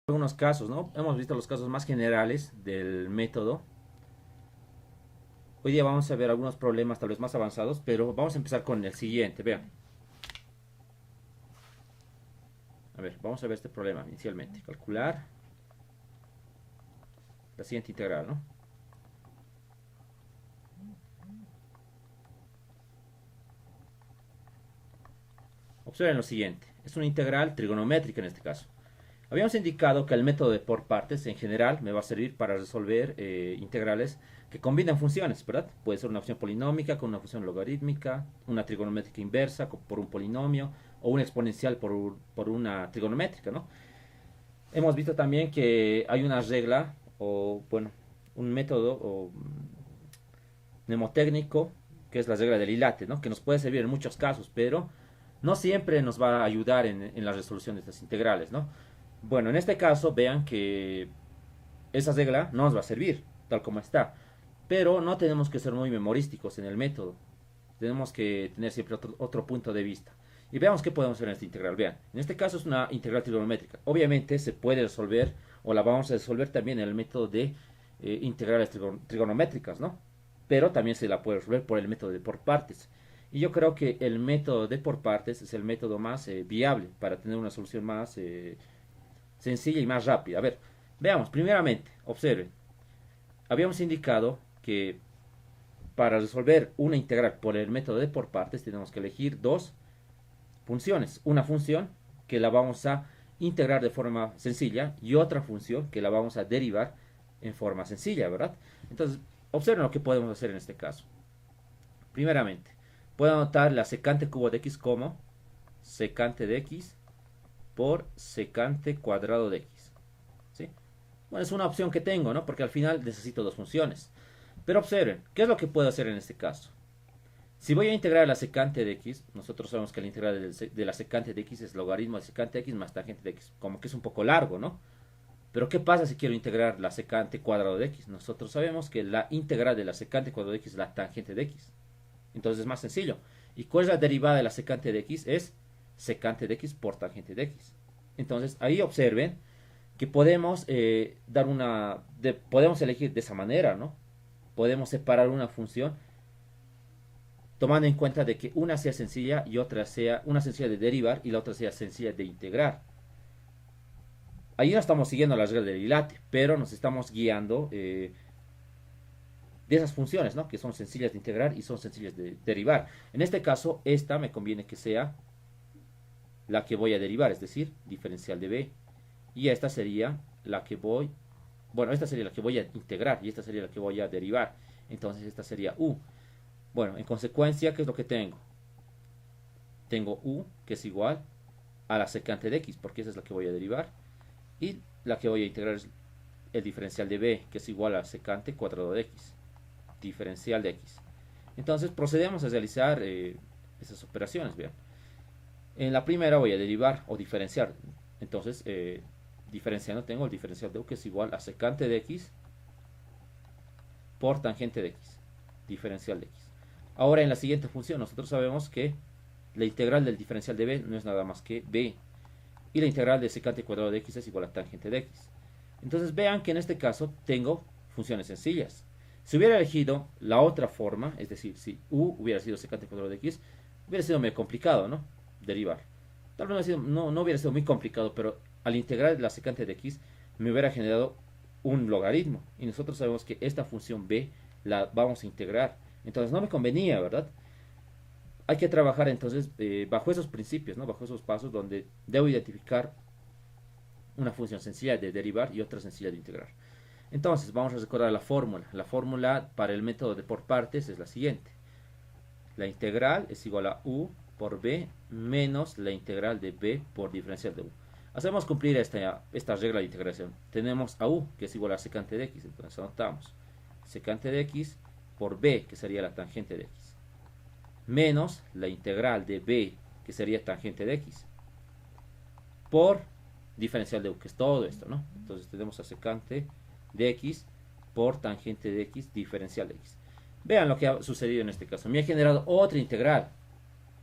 Algunos casos, ¿no? Hemos visto los casos más generales del método. Hoy día vamos a ver algunos problemas tal vez más avanzados, pero vamos a empezar con el siguiente. Vean, a ver, vamos a ver este problema inicialmente. Calcular la siguiente integral, ¿no? Observen lo siguiente. Es una integral trigonométrica en este caso. Habíamos indicado que el método de por partes en general me va a servir para resolver integrales que combinan funciones, ¿verdad? Puede ser una función polinómica con una función logarítmica, una trigonométrica inversa por un polinomio o una exponencial por una trigonométrica, ¿no? Hemos visto también que hay una regla o, bueno, un método o mnemotécnico que es la regla del hilate, ¿no? Que nos puede servir en muchos casos, pero no siempre nos va a ayudar en la resolución de estas integrales, ¿no? Bueno, en este caso vean que esa regla no nos va a servir tal como está, pero no tenemos que ser muy memorísticos en el método. Tenemos que tener siempre otro punto de vista. Y veamos qué podemos hacer en esta integral. Vean, en este caso es una integral trigonométrica. Obviamente se puede resolver, o la vamos a resolver también en el método de integrales trigonométricas, ¿no? Pero también se la puede resolver por el método de por partes. Y yo creo que el método de por partes es el método más viable para tener una solución más sencilla y más rápida. A ver, veamos, primeramente, observen. Habíamos indicado que para resolver una integral por el método de por partes tenemos que elegir dos funciones. Una función que la vamos a integrar de forma sencilla y otra función que la vamos a derivar en forma sencilla, ¿verdad? Entonces, observen lo que podemos hacer en este caso. Primeramente, puedo anotar la secante cubo de x como secante de x por secante cuadrado de x. ¿Sí? Bueno, es una opción que tengo, ¿no? Porque al final necesito dos funciones. Pero observen, ¿qué es lo que puedo hacer en este caso? Si voy a integrar la secante de x, nosotros sabemos que la integral de la secante de x es logaritmo de secante de x más tangente de x. Como que es un poco largo, ¿no? Pero ¿qué pasa si quiero integrar la secante cuadrado de x? Nosotros sabemos que la integral de la secante cuadrado de x es la tangente de x. Entonces es más sencillo. ¿Y cuál es la derivada de la secante de x? Es secante de x por tangente de x. Entonces ahí observen que podemos podemos elegir de esa manera, ¿no? Podemos separar una función tomando en cuenta de que una sea sencilla y otra sea una sencilla de derivar y la otra sea sencilla de integrar. Ahí no estamos siguiendo la regla del dilate, pero nos estamos guiando de esas funciones, ¿no? Que son sencillas de integrar y son sencillas de derivar. En este caso, esta me conviene que sea la que voy a derivar, es decir, diferencial de b. Y esta sería la que voy, bueno, esta sería la que voy a integrar y esta sería la que voy a derivar. Entonces esta sería u. Bueno, en consecuencia, ¿qué es lo que tengo? Tengo u, que es igual a la secante de x, porque esa es la que voy a derivar. Y la que voy a integrar es el diferencial de b, que es igual a la secante cuadrado de x. Diferencial de x. Entonces procedemos a realizar esas operaciones. Vean. En la primera voy a derivar o diferenciar. Entonces, diferenciando tengo el diferencial de u, que es igual a secante de x por tangente de x. Diferencial de x. Ahora en la siguiente función nosotros sabemos que la integral del diferencial de b no es nada más que b. Y la integral de secante cuadrado de x es igual a tangente de x. Entonces vean que en este caso tengo funciones sencillas. Si hubiera elegido la otra forma, es decir, si u hubiera sido secante cuadrado de x, hubiera sido medio complicado, ¿no? Derivar. Tal vez no hubiera sido muy complicado, pero al integrar la secante de x me hubiera generado un logaritmo. Y nosotros sabemos que esta función b la vamos a integrar. Entonces no me convenía, ¿verdad? Hay que trabajar entonces bajo esos principios, ¿no? Bajo esos pasos donde debo identificar una función sencilla de derivar y otra sencilla de integrar. Entonces vamos a recordar la fórmula. La fórmula para el método de por partes es la siguiente. La integral es igual a u por b menos la integral de b por diferencial de u. Hacemos cumplir esta regla de integración. Tenemos a u, que es igual a secante de x. Entonces anotamos secante de x por b, que sería la tangente de x. Menos la integral de b, que sería tangente de x. Por diferencial de u, que es todo esto, ¿no? Entonces tenemos a secante de x por tangente de x diferencial de x. Vean lo que ha sucedido en este caso. Me ha generado otra integral.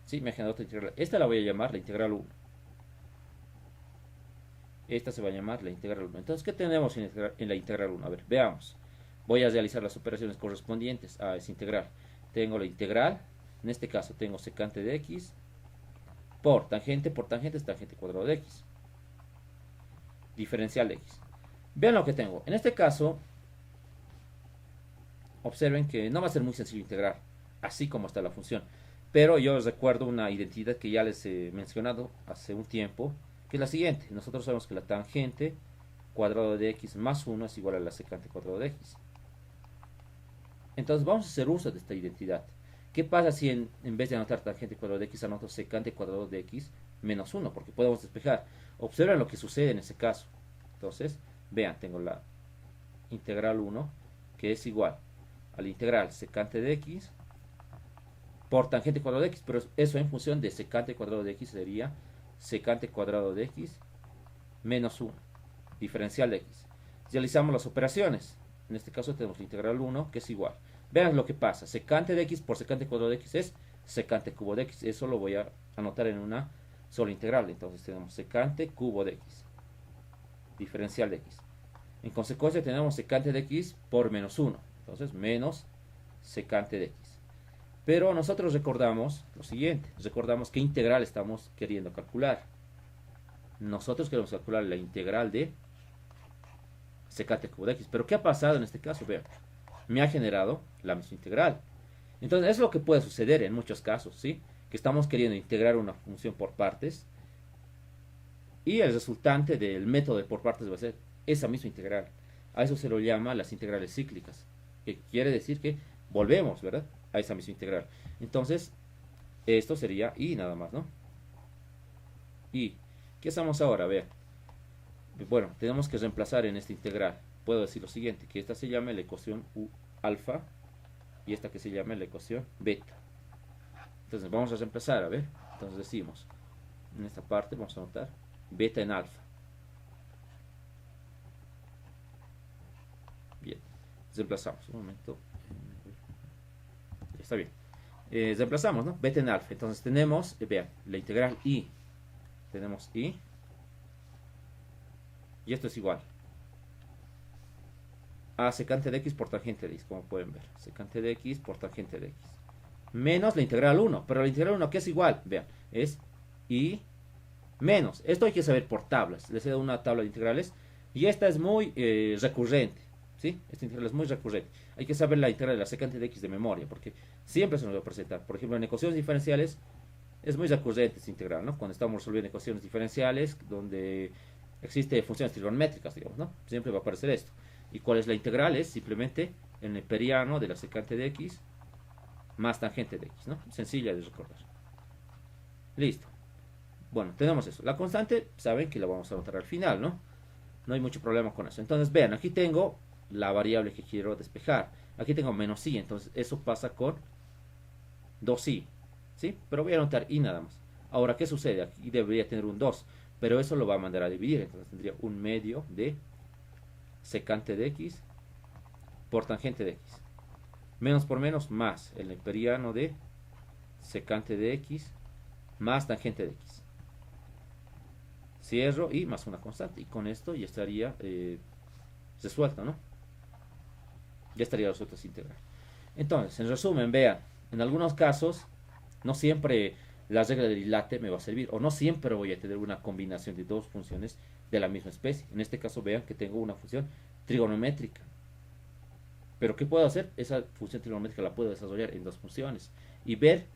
¿Sí? Me ha generado otra integral. Esta la voy a llamar la integral 1. Esta se va a llamar la integral 1. Entonces, ¿qué tenemos en la integral 1? A ver, veamos. Voy a realizar las operaciones correspondientes a esa integral. Tengo la integral, en este caso tengo secante de x por tangente es tangente cuadrado de x. Diferencial de x. Vean lo que tengo. En este caso, observen que no va a ser muy sencillo integrar, así como está la función. Pero yo les recuerdo una identidad que ya les he mencionado hace un tiempo, que es la siguiente. Nosotros sabemos que la tangente cuadrado de x más 1 es igual a la secante cuadrado de x. Entonces vamos a hacer uso de esta identidad. ¿Qué pasa si en vez de anotar tangente cuadrado de x anoto secante cuadrado de x menos 1? Porque podemos despejar. Observen lo que sucede en ese caso. Entonces, vean, tengo la integral 1 que es igual a la integral secante de x por tangente cuadrado de x, pero eso en función de secante cuadrado de x sería secante cuadrado de x menos 1, diferencial de x. Realizamos las operaciones. En este caso tenemos la integral 1 que es igual. Vean lo que pasa. Secante de x por secante cuadrado de x es secante cubo de x. Eso lo voy a anotar en una sola integral. Entonces tenemos secante cubo de x, diferencial de x. En consecuencia tenemos secante de x por menos 1. Entonces menos secante de x. Pero nosotros recordamos lo siguiente. Recordamos qué integral estamos queriendo calcular. Nosotros queremos calcular la integral de secante cubo de x. Pero ¿qué ha pasado en este caso? Vean, me ha generado la misma integral. Entonces es lo que puede suceder en muchos casos, ¿sí? Que estamos queriendo integrar una función por partes y el resultante del método de por partes va a ser esa misma integral. A eso se lo llama las integrales cíclicas, que quiere decir que volvemos, ¿verdad?, a esa misma integral. Entonces, esto sería y nada más, ¿no? Y, ¿qué hacemos ahora? Vean. Bueno, tenemos que reemplazar en esta integral. Puedo decir lo siguiente, que esta se llame la ecuación u alfa y esta que se llame la ecuación beta. Entonces vamos a reemplazar, a ver. Entonces decimos, en esta parte vamos a anotar beta en alfa. Bien, reemplazamos, un momento. Está bien. Reemplazamos, ¿no? Beta en alfa. Entonces tenemos, vean, la integral y. Tenemos y. Y esto es igual a secante de x por tangente de x, como pueden ver. Secante de x por tangente de x. Menos la integral 1. Pero la integral 1, ¿qué es igual? Vean, es y menos. Esto hay que saber por tablas. Les he dado una tabla de integrales. Y esta es muy recurrente. ¿Sí? Esta integral es muy recurrente. Hay que saber la integral de la secante de x de memoria, porque siempre se nos va a presentar. Por ejemplo, en ecuaciones diferenciales es muy recurrente esta integral, ¿no? Cuando estamos resolviendo ecuaciones diferenciales, donde existe funciones trigonométricas, digamos, ¿no? Siempre va a aparecer esto. ¿Y cuál es la integral? Es simplemente el neperiano de la secante de x más tangente de x, ¿no? Sencilla de recordar. Listo. Bueno, tenemos eso. La constante, saben que la vamos a anotar al final, ¿no? No hay mucho problema con eso. Entonces, vean, aquí tengo la variable que quiero despejar. Aquí tengo menos i, entonces eso pasa con 2i, ¿sí? Pero voy a anotar i nada más. Ahora, ¿qué sucede? Aquí debería tener un 2, pero eso lo va a mandar a dividir. Entonces tendría un medio de secante de x por tangente de x. Menos por menos, más el neperiano de secante de x más tangente de x. Cierro y más una constante. Y con esto ya estaría resuelto, ¿no? Ya estaría resuelto esa integral. Entonces, en resumen, vean, en algunos casos, no siempre la regla del dilate me va a servir, o no siempre voy a tener una combinación de dos funciones de la misma especie. En este caso, vean que tengo una función trigonométrica. Pero ¿qué puedo hacer? Esa función trigonométrica la puedo desarrollar en dos funciones y ver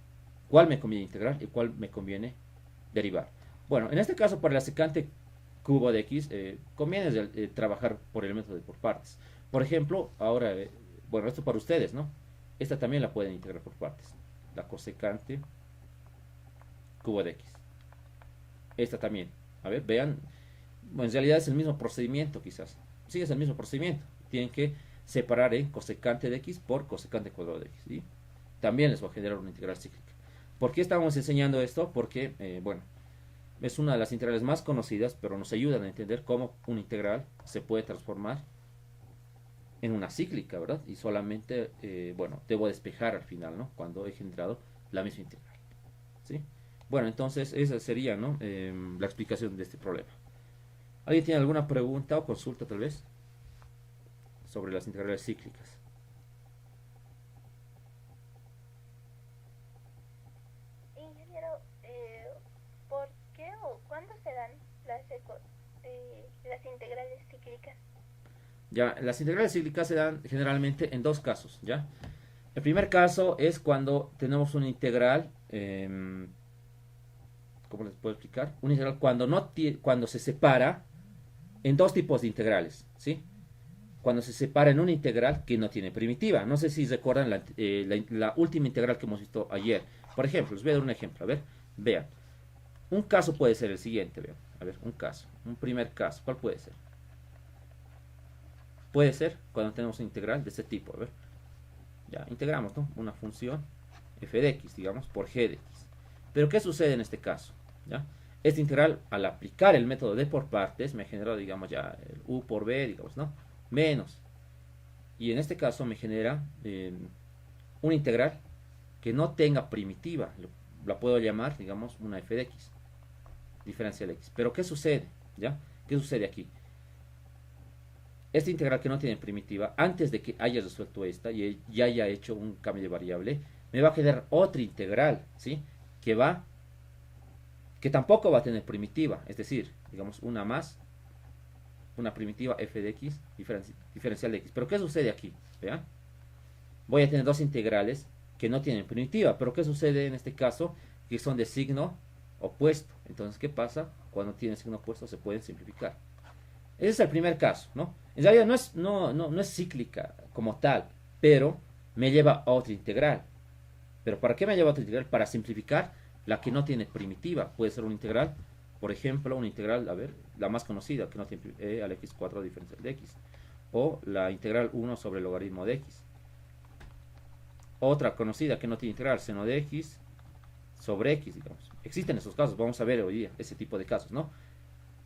cuál me conviene integrar y cuál me conviene derivar. Bueno, en este caso, para la secante cubo de x, conviene trabajar por el método de por partes. Por ejemplo, ahora, bueno, esto para ustedes, ¿no? Esta también la pueden integrar por partes. La cosecante cubo de x. Esta también. A ver, vean. Bueno, en realidad es el mismo procedimiento, quizás. Sí, es el mismo procedimiento. Tienen que separar en cosecante de x por cosecante cuadrado de x. ¿Sí? También les va a generar una integral cíclica. ¿Por qué estamos enseñando esto? Porque, bueno, es una de las integrales más conocidas, pero nos ayudan a entender cómo una integral se puede transformar en una cíclica, ¿verdad? Y solamente, bueno, debo despejar al final, ¿no? Cuando he generado la misma integral, ¿sí? Bueno, entonces esa sería, ¿no? La explicación de este problema. ¿Alguien tiene alguna pregunta o consulta tal vez sobre las integrales cíclicas? Ingeniero, ¿por qué o cuándo se dan las integrales cíclicas? Ya, las integrales cíclicas se dan generalmente en dos casos, ¿ya? El primer caso es cuando tenemos una integral, ¿cómo les puedo explicar? Una integral cuando, no cuando se separa en dos tipos de integrales, ¿sí? Cuando se separa en una integral que no tiene primitiva. No sé si recuerdan la última integral que hemos visto ayer. Por ejemplo, les voy a dar un ejemplo. A ver, vean. Un caso puede ser el siguiente, vean. A ver, un caso. Un primer caso. ¿Cuál puede ser? Puede ser cuando tenemos una integral de este tipo. A ver, ya integramos, ¿no? Una función f de x, digamos, por g de x. Pero ¿qué sucede en este caso? ¿Ya? Esta integral, al aplicar el método de por partes, me generó, digamos, ya el u por b, digamos, ¿no? Menos. Y en este caso me genera una integral que no tenga primitiva. La puedo llamar, digamos, una f de x, diferencial x. Pero ¿qué sucede? ¿Ya? ¿Qué sucede aquí? Esta integral que no tiene primitiva, antes de que haya resuelto esta y ya haya hecho un cambio de variable, me va a generar otra integral, ¿sí? Que tampoco va a tener primitiva, es decir, digamos una más, una primitiva f de x diferencial de x. Pero ¿qué sucede aquí? ¿Vean? Voy a tener dos integrales que no tienen primitiva, pero ¿qué sucede en este caso? Que son de signo opuesto. Entonces, ¿qué pasa? Cuando tienen signo opuesto se pueden simplificar. Ese es el primer caso, ¿no? En realidad no es cíclica como tal, pero me lleva a otra integral. ¿Pero para qué me lleva a otra integral? Para simplificar la que no tiene primitiva. Puede ser una integral, por ejemplo, una integral, a ver, la más conocida, que no tiene al x4 diferencial de x. O la integral 1 sobre el logaritmo de x. Otra conocida que no tiene integral, seno de x sobre x, digamos. Existen esos casos, vamos a ver hoy día ese tipo de casos, ¿no?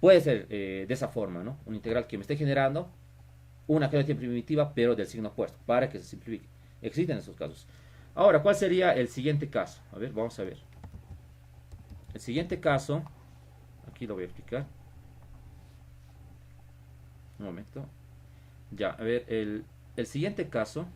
Puede ser de esa forma, ¿no? Una integral que me esté generando una que no tiene primitiva, pero del signo opuesto, para que se simplifique. Existen esos casos. Ahora, ¿cuál sería el siguiente caso? A ver, vamos a ver. El siguiente caso, aquí lo voy a explicar. Un momento. Ya, a ver, el siguiente caso.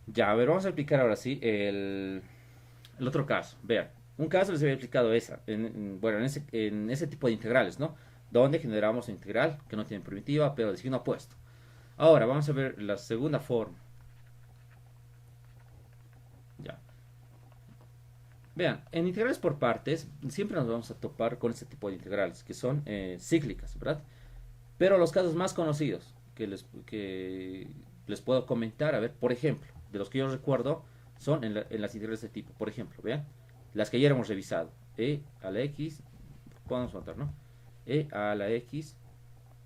Ya, a ver, vamos a explicar ahora sí el otro caso. Vean, un caso les había explicado esa, bueno, en ese tipo de integrales, ¿no? Donde generamos una integral que no tiene primitiva, pero de signo opuesto. Ahora, vamos a ver la segunda forma. Ya. Vean, en integrales por partes siempre nos vamos a topar con este tipo de integrales, que son cíclicas, ¿verdad? Pero los casos más conocidos que les puedo comentar, a ver, por ejemplo, de los que yo recuerdo, son en las integrales de tipo. Por ejemplo, vean, las que ya hemos revisado. E a la x, podemos notar, ¿no? E a la x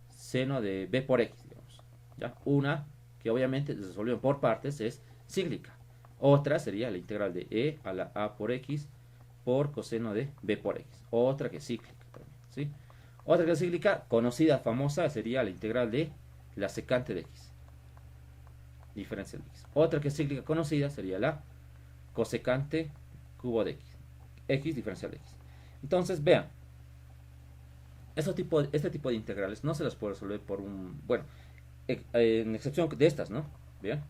seno de b por x, digamos. ¿Ya? Una que obviamente se resolvió por partes es cíclica. Otra sería la integral de e a la a por x por coseno de b por x. Otra que es cíclica también, ¿sí? Otra que es cíclica, conocida, famosa, sería la integral de la secante de x, diferencial de x. Otra que es cíclica conocida sería la cosecante cubo de x diferencial de x. Entonces, vean, este tipo de integrales no se las puede resolver por un, bueno, en excepción de estas, ¿no? Vean.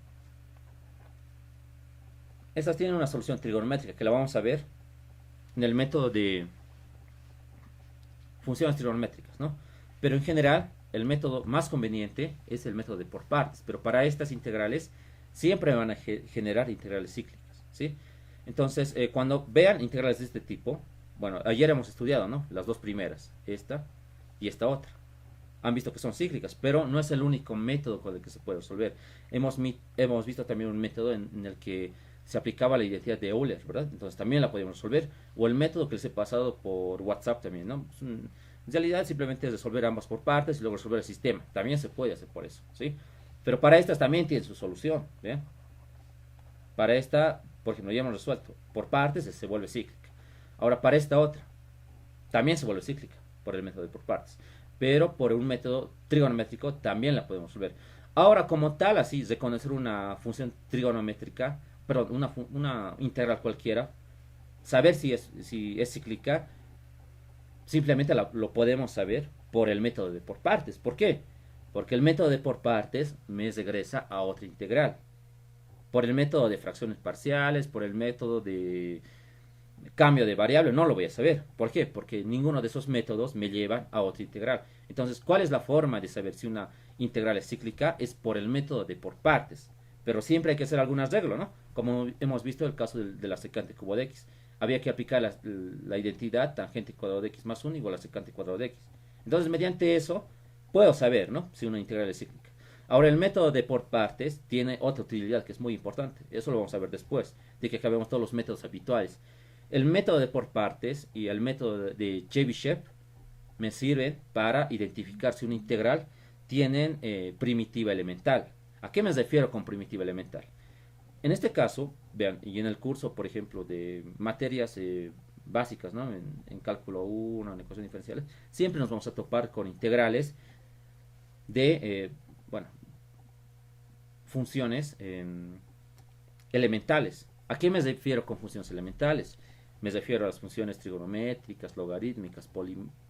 Estas tienen una solución trigonométrica que la vamos a ver en el método de funciones trigonométricas, ¿no? Pero en general, el método más conveniente es el método de por partes, pero para estas integrales siempre van a generar integrales cíclicas, ¿sí? Entonces, cuando vean integrales de este tipo, bueno, ayer hemos estudiado, ¿no? Las dos primeras, esta y esta otra. Han visto que son cíclicas, pero no es el único método con el que se puede resolver. Hemos visto también un método en el que se aplicaba la identidad de Euler, ¿verdad? Entonces también la podemos resolver. O el método que les he pasado por WhatsApp también, ¿no? En realidad simplemente es resolver ambas por partes y luego resolver el sistema. También se puede hacer por eso, ¿sí? Pero para estas también tiene su solución, ¿bien? Para esta, por ejemplo, ya hemos resuelto. Por partes se vuelve cíclica. Ahora para esta otra, también se vuelve cíclica por el método de por partes. Pero por un método trigonométrico también la podemos resolver. Ahora, como tal, así, reconocer una función trigonométrica, perdón, una integral cualquiera, saber si es cíclica, simplemente lo podemos saber por el método de por partes. ¿Por qué? Porque el método de por partes me regresa a otra integral. Por el método de fracciones parciales, por el método de cambio de variable, no lo voy a saber. ¿Por qué? Porque ninguno de esos métodos me lleva a otra integral. Entonces, ¿cuál es la forma de saber si una integral es cíclica? Es por el método de por partes. Pero siempre hay que hacer algún arreglo, ¿no? Como hemos visto el caso de la secante cubo de x. Había que aplicar la identidad tangente cuadrado de x más 1 igual a secante cuadrado de x. Entonces, mediante eso, puedo saber, ¿no? Si una integral es cíclica. Ahora, el método de por partes tiene otra utilidad que es muy importante. Eso lo vamos a ver después, de que acabemos todos los métodos habituales. El método de por partes y el método de Chebyshev me sirven para identificar si una integral tiene primitiva elemental. ¿A qué me refiero con primitiva elemental? En este caso, vean, y en el curso, por ejemplo, de materias básicas, ¿no? En cálculo 1, en ecuaciones diferenciales, siempre nos vamos a topar con integrales de, bueno, funciones elementales. ¿A qué me refiero con funciones elementales? Me refiero a las funciones trigonométricas, logarítmicas,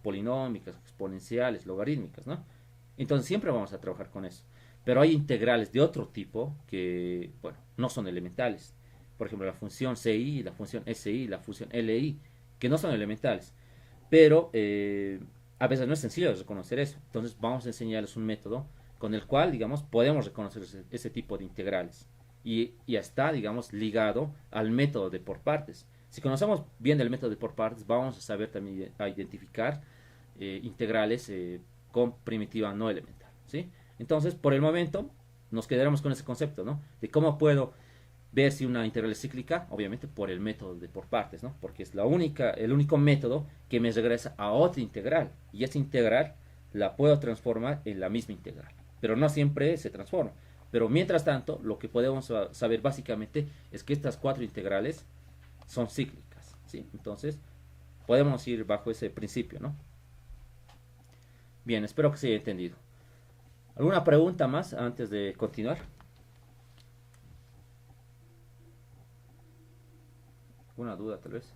polinómicas, exponenciales, logarítmicas, ¿no? Entonces siempre vamos a trabajar con eso. Pero hay integrales de otro tipo que, bueno, no son elementales. Por ejemplo, la función CI, la función SI, la función LI, que no son elementales. Pero a veces no es sencillo reconocer eso. Entonces vamos a enseñarles un método con el cual, digamos, podemos reconocer ese tipo de integrales. Y está, digamos, ligado al método de por partes. Si conocemos bien el método de por partes, vamos a saber también a identificar integrales con primitiva no elemental, ¿sí? Entonces, por el momento, nos quedaremos con ese concepto, ¿no? De cómo puedo ver si una integral es cíclica, obviamente por el método de por partes, ¿no? Porque es el único método que me regresa a otra integral. Y esa integral la puedo transformar en la misma integral. Pero no siempre se transforma. Pero mientras tanto, lo que podemos saber básicamente es que estas cuatro integrales son cíclicas, ¿sí? Entonces, podemos ir bajo ese principio, ¿no? Bien, espero que se haya entendido. ¿Alguna pregunta más antes de continuar? ¿Alguna duda tal vez?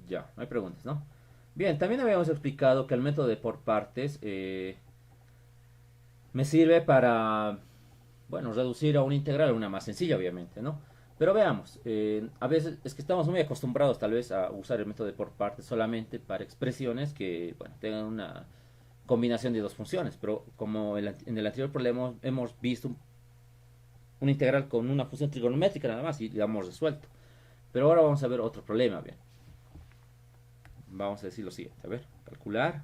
Ya, no hay preguntas, ¿no? Bien, también habíamos explicado que el método de por partes me sirve para, bueno, reducir a una integral a una más sencilla, obviamente, ¿no? Pero veamos, a veces es que estamos muy acostumbrados tal vez a usar el método de por partes solamente para expresiones que, bueno, tengan una combinación de dos funciones, pero como en el anterior problema hemos visto una integral con una función trigonométrica nada más y la hemos resuelto. Pero ahora vamos a ver otro problema, bien. Vamos a decir lo siguiente, a ver, calcular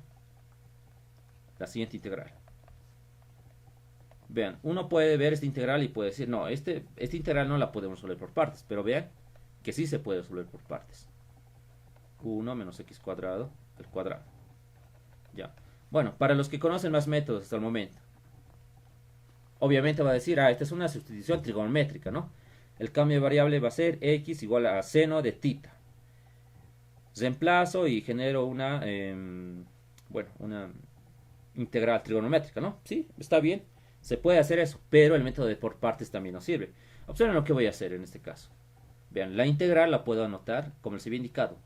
la siguiente integral. Vean, uno puede ver esta integral y puede decir, no, esta integral no la podemos resolver por partes, pero vean que sí se puede resolver por partes. 1 menos x cuadrado al cuadrado. Ya. Bueno, para los que conocen más métodos hasta el momento, obviamente va a decir, esta es una sustitución trigonométrica, ¿no? El cambio de variable va a ser x igual a seno de tita. Reemplazo y genero una, bueno, una integral trigonométrica, ¿no? Sí, está bien. Se puede hacer eso, pero el método de por partes también nos sirve. Observen lo que voy a hacer en este caso. Vean, la integral la puedo anotar como les había indicado.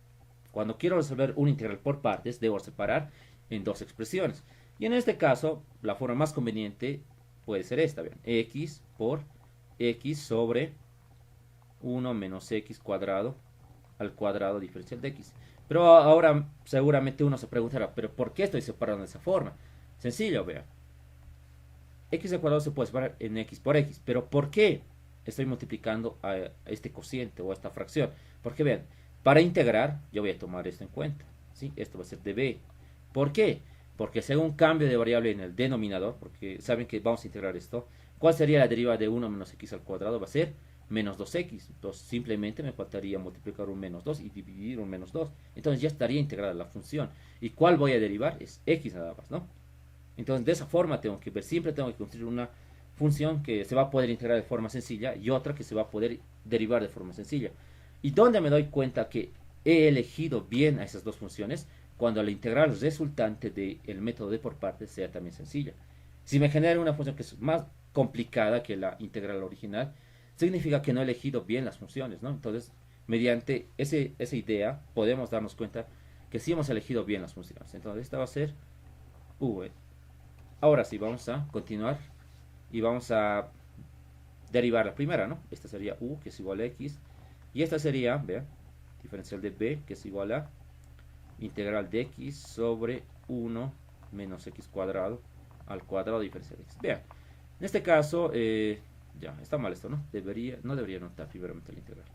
Cuando quiero resolver una integral por partes, debo separar en dos expresiones. Y en este caso, la forma más conveniente puede ser esta. Vean, x por x sobre 1 menos x cuadrado al cuadrado diferencial de x. Pero ahora seguramente uno se preguntará, ¿pero por qué estoy separando de esa forma? Sencillo, vean. x al cuadrado se puede separar en x por x. Pero ¿por qué estoy multiplicando a este cociente o a esta fracción? Porque vean, para integrar yo voy a tomar esto en cuenta, ¿sí? Esto va a ser db. ¿Por qué? Porque si hago un cambio de variable en el denominador, porque saben que vamos a integrar esto, ¿cuál sería la derivada de 1 menos x al cuadrado? Va a ser menos 2x. Entonces simplemente me faltaría multiplicar un menos 2 y dividir un menos 2. Entonces ya estaría integrada la función. ¿Y cuál voy a derivar? Es x nada más, ¿no? Entonces de esa forma tengo que ver, siempre tengo que construir una función que se va a poder integrar de forma sencilla y otra que se va a poder derivar de forma sencilla. ¿Y dónde me doy cuenta que he elegido bien a esas dos funciones? Cuando la integral resultante del método de por partes sea también sencilla. Si me genera una función que es más complicada que la integral original, significa que no he elegido bien las funciones, ¿no? Entonces, mediante esa idea, podemos darnos cuenta que sí hemos elegido bien las funciones. Entonces, esta va a ser v. Ahora sí, vamos a continuar y vamos a derivar la primera, ¿no? Esta sería u, que es igual a x, y esta sería, vean, diferencial de b, que es igual a integral de x sobre 1 menos x cuadrado al cuadrado diferencial de x. Vean, en este caso, ya, está mal esto, ¿no? No debería anotar primeramente la integral,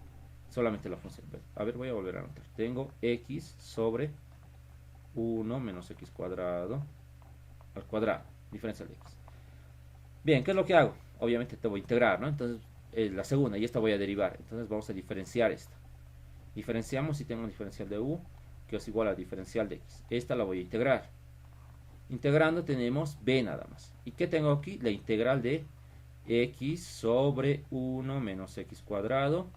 solamente la función. A ver, voy a volver a anotar. Tengo x sobre 1 menos x cuadrado al cuadrado, diferencial de x. Bien, ¿qué es lo que hago? Obviamente te voy a integrar, ¿no? Entonces, la segunda, y esta voy a derivar. Entonces vamos a diferenciar esta. Diferenciamos y tengo un diferencial de u, que es igual al diferencial de x. Esta la voy a integrar. Integrando tenemos b nada más. ¿Y qué tengo aquí? La integral de x sobre 1 menos x cuadrado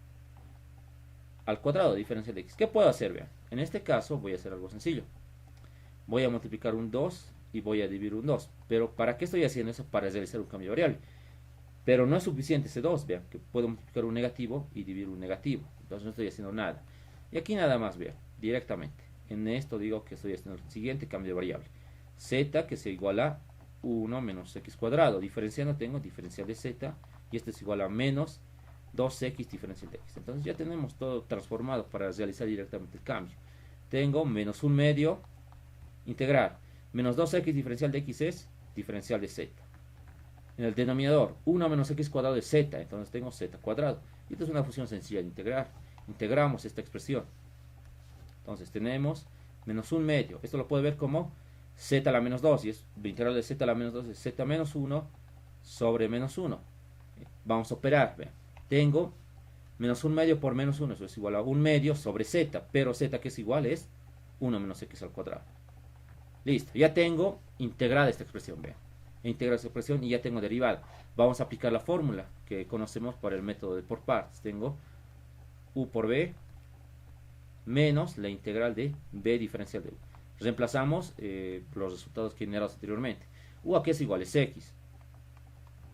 al cuadrado, diferencial de x. ¿Qué puedo hacer? Vean, en este caso voy a hacer algo sencillo. Voy a multiplicar un 2 y voy a dividir un 2. Pero ¿para qué estoy haciendo eso? Para realizar un cambio de variable. Pero no es suficiente ese 2, vean, que puedo multiplicar un negativo y dividir un negativo. Entonces no estoy haciendo nada. Y aquí nada más, vean, directamente. En esto digo que estoy haciendo el siguiente cambio de variable. Z, que se iguala a 1 menos x cuadrado. Diferenciando tengo diferencial de z, y este es igual a menos 2x diferencial de x. Entonces ya tenemos todo transformado para realizar directamente el cambio. Tengo menos 1 medio, integrar. Menos 2x diferencial de x es diferencial de z. En el denominador, 1 menos x cuadrado de z, entonces tengo z cuadrado. Y esta es una función sencilla de integrar. Integramos esta expresión. Entonces tenemos menos 1 medio. Esto lo puede ver como z a la menos 2. Y es la integral de z a la menos 2 es z menos 1 sobre menos 1. Vamos a operar. Vean. Tengo menos 1 medio por menos 1. Eso es igual a 1 medio sobre z. Pero z que es igual es 1 menos x al cuadrado. Listo. Ya tengo integrada esta expresión. Vean. He integrado esta expresión y ya tengo derivada. Vamos a aplicar la fórmula que conocemos para el método de por partes. Tengo u por b menos la integral de b diferencial de u. Reemplazamos los resultados generados anteriormente. U aquí es igual, es x.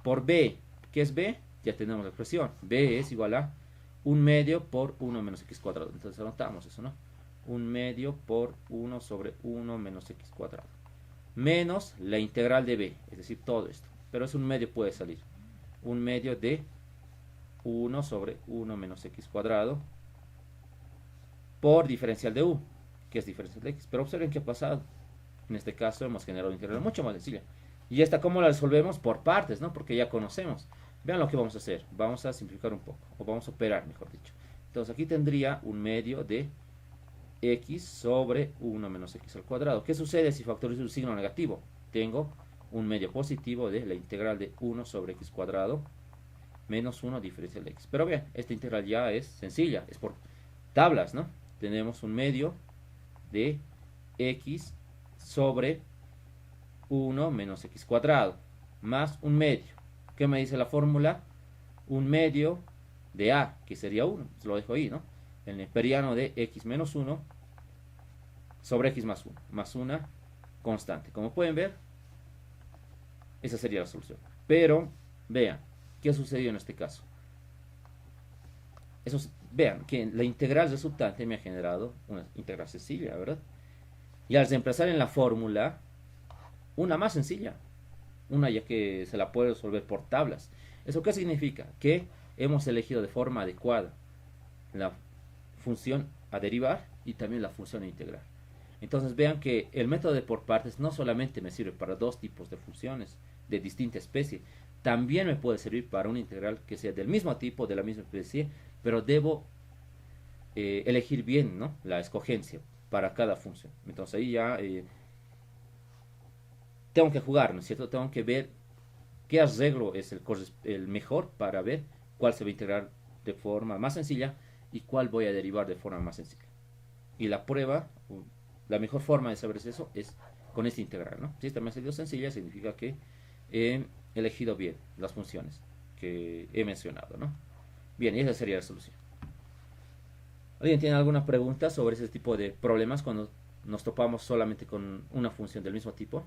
Por b, ¿qué es b? Ya tenemos la expresión. b es igual a 1 medio por 1 menos x cuadrado. Entonces anotamos eso, ¿no? 1 medio por 1 sobre 1 menos x cuadrado. Menos la integral de b, es decir, todo esto. Pero es 1 medio, puede salir. 1 medio de 1 sobre 1 menos x cuadrado por diferencial de u, que es diferencial de x. Pero observen qué ha pasado. En este caso hemos generado una integral mucho más sencilla. Y esta, ¿cómo la resolvemos? Por partes, ¿no? Porque ya conocemos. Vean lo que vamos a hacer. Vamos a simplificar un poco, o vamos a operar, mejor dicho. Entonces aquí tendría 1 medio de x sobre 1 menos x al cuadrado. ¿Qué sucede si factorizo un signo negativo? Tengo 1 medio positivo de la integral de 1 sobre x cuadrado menos 1 diferencial de x. Pero vean, esta integral ya es sencilla, es por tablas, ¿no? Tenemos 1 medio de x sobre 1 menos x cuadrado más 1 medio. ¿Qué me dice la fórmula? 1 medio de a, que sería 1. Lo dejo ahí, ¿no? El neperiano de x menos 1 sobre x más 1, más una constante. Como pueden ver, esa sería la solución. Pero, vean, ¿qué sucedió en este caso? Vean que la integral resultante me ha generado una integral sencilla, ¿verdad? Y al reemplazar en la fórmula, una más sencilla. Una ya que se la puede resolver por tablas. ¿Eso qué significa? Que hemos elegido de forma adecuada la función a derivar y también la función a integrar. Entonces vean que el método de por partes no solamente me sirve para dos tipos de funciones, de distinta especie. También me puede servir para una integral que sea del mismo tipo, de la misma especie, pero debo elegir bien, ¿no?, la escogencia para cada función. Entonces ahí ya tengo que jugar, ¿no es cierto? Tengo que ver qué arreglo es el mejor para ver cuál se va a integrar de forma más sencilla y cuál voy a derivar de forma más sencilla. Y la prueba, la mejor forma de saber eso es con esta integral, ¿no? Si esta me ha salido sencilla, significa que he elegido bien las funciones que he mencionado, ¿no? Bien, y esa sería la solución. ¿Alguien tiene alguna pregunta sobre ese tipo de problemas cuando nos topamos solamente con una función del mismo tipo?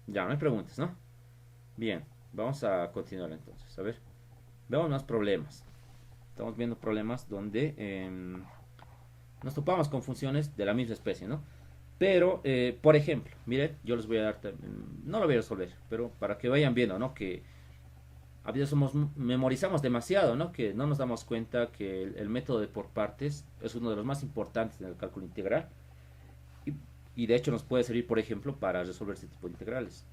Ya, no hay preguntas, ¿no? Bien, vamos a continuar entonces. A ver, veamos más problemas. Estamos viendo problemas donde nos topamos con funciones de la misma especie, ¿no? Pero, por ejemplo, mire, yo les voy a dar, no lo voy a resolver, pero para que vayan viendo, ¿no? Que a veces memorizamos demasiado, ¿no? Que no nos damos cuenta que el método de por partes es uno de los más importantes en el cálculo integral. Y, y de hecho nos puede servir, por ejemplo, para resolver este tipo de integrales.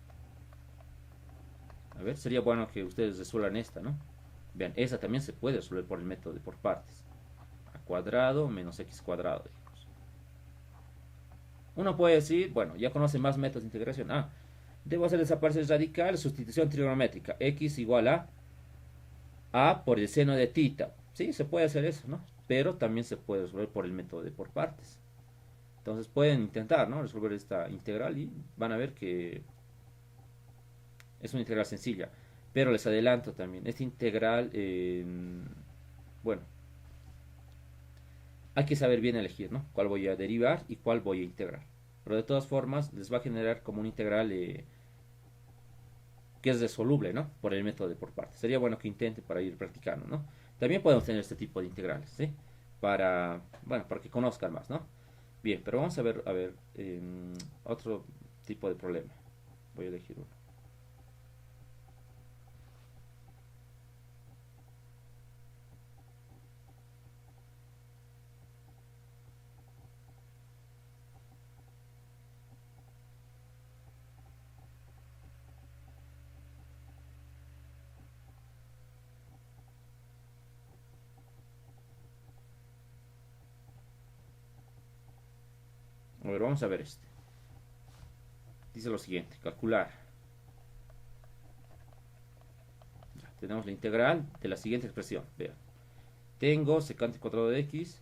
A ver, sería bueno que ustedes resuelvan esta, ¿no? Vean, esa también se puede resolver por el método de por partes. A cuadrado menos x cuadrado, digamos. Uno puede decir, bueno, ya conoce más métodos de integración. Ah, debo hacer desaparecer radical, sustitución trigonométrica. X igual a por el seno de tita. Sí, se puede hacer eso, ¿no? Pero también se puede resolver por el método de por partes. Entonces pueden intentar, ¿no?, resolver esta integral y van a ver que es una integral sencilla. Pero les adelanto también, esta integral, bueno, hay que saber bien elegir, ¿no?, cuál voy a derivar y cuál voy a integrar. Pero de todas formas les va a generar como una integral que es resoluble, ¿no?, por el método de por partes. Sería bueno que intenten para ir practicando, ¿no? También podemos tener este tipo de integrales, ¿sí? Bueno, para que conozcan más, ¿no? Bien, pero vamos a ver, otro tipo de problema. Voy a elegir uno. A ver, vamos a ver este. Dice lo siguiente, calcular. Ya, tenemos la integral de la siguiente expresión. Vean, tengo secante cuadrado de x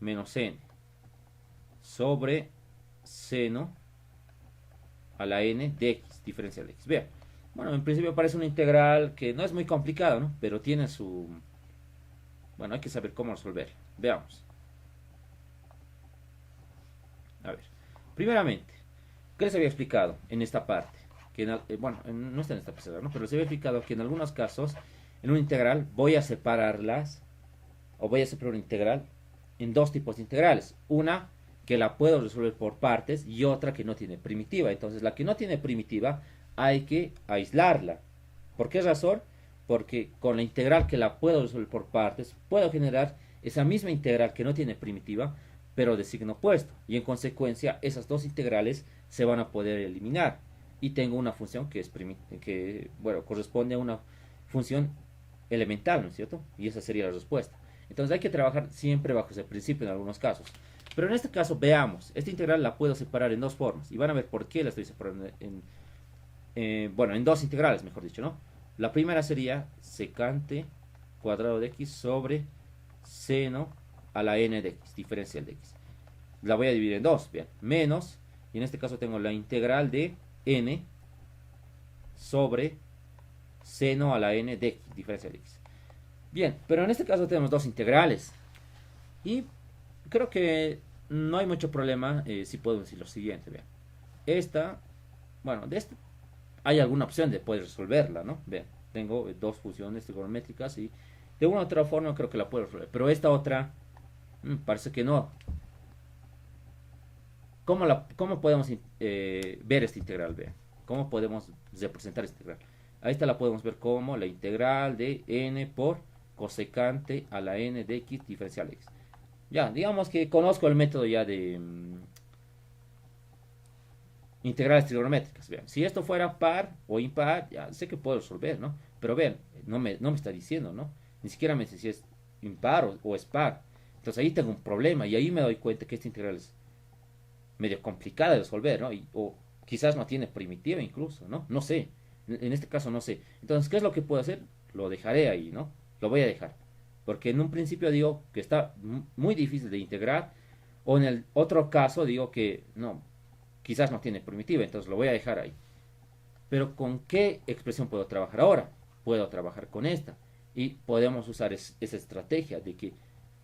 menos n sobre seno a la n de x, diferencial de x. Vean, bueno, en principio parece una integral que no es muy complicada, ¿no? Pero tiene su... Bueno, hay que saber cómo resolver. Veamos. A ver, primeramente, ¿qué les había explicado en esta parte? Que bueno, no está en esta parte, ¿no? Pero les había explicado que en algunos casos, en una integral, voy a separarlas, o voy a separar una integral en dos tipos de integrales. Una que la puedo resolver por partes y otra que no tiene primitiva. Entonces, la que no tiene primitiva hay que aislarla. ¿Por qué razón? Porque con la integral que la puedo resolver por partes, puedo generar esa misma integral que no tiene primitiva, pero de signo opuesto. Y en consecuencia, esas dos integrales se van a poder eliminar. Y tengo una función que bueno, corresponde a una función elemental, ¿no es cierto? Y esa sería la respuesta. Entonces hay que trabajar siempre bajo ese principio en algunos casos. Pero en este caso, veamos, esta integral la puedo separar en dos formas. Y van a ver por qué la estoy separando bueno, en dos integrales, mejor dicho, ¿no? La primera sería secante cuadrado de x sobre seno a la n de x, diferencial de x. La voy a dividir en dos, bien, menos, y en este caso tengo la integral de n sobre seno a la n de x, diferencial de x. Bien, pero en este caso tenemos dos integrales. Y creo que no hay mucho problema si puedo decir lo siguiente, vean. Bueno, de esta hay alguna opción de poder resolverla, ¿no? Vean, tengo dos funciones trigonométricas y de una u otra forma creo que la puedo resolver. Pero esta otra, parece que no. ¿Cómo podemos ver esta integral? Vean, ¿cómo podemos representar esta integral? Ahí esta la podemos ver como la integral de n por cosecante a la n de x diferencial x. Ya, digamos que conozco el método ya de integrales trigonométricas. Vean, si esto fuera par o impar, ya sé que puedo resolver, ¿no? Pero vean, no me está diciendo, ¿no? Ni siquiera me dice si es impar o es par. Entonces ahí tengo un problema y ahí me doy cuenta que esta integral es medio complicada de resolver, ¿no? O quizás no tiene primitiva incluso, ¿no? No sé. En este caso no sé. Entonces, ¿qué es lo que puedo hacer? Lo dejaré ahí, ¿no? Lo voy a dejar. Porque en un principio digo que está muy difícil de integrar. O en el otro caso digo que no, quizás no tiene primitiva. Entonces lo voy a dejar ahí. Pero ¿con qué expresión puedo trabajar ahora? Puedo trabajar con esta. Y podemos usar esa estrategia de que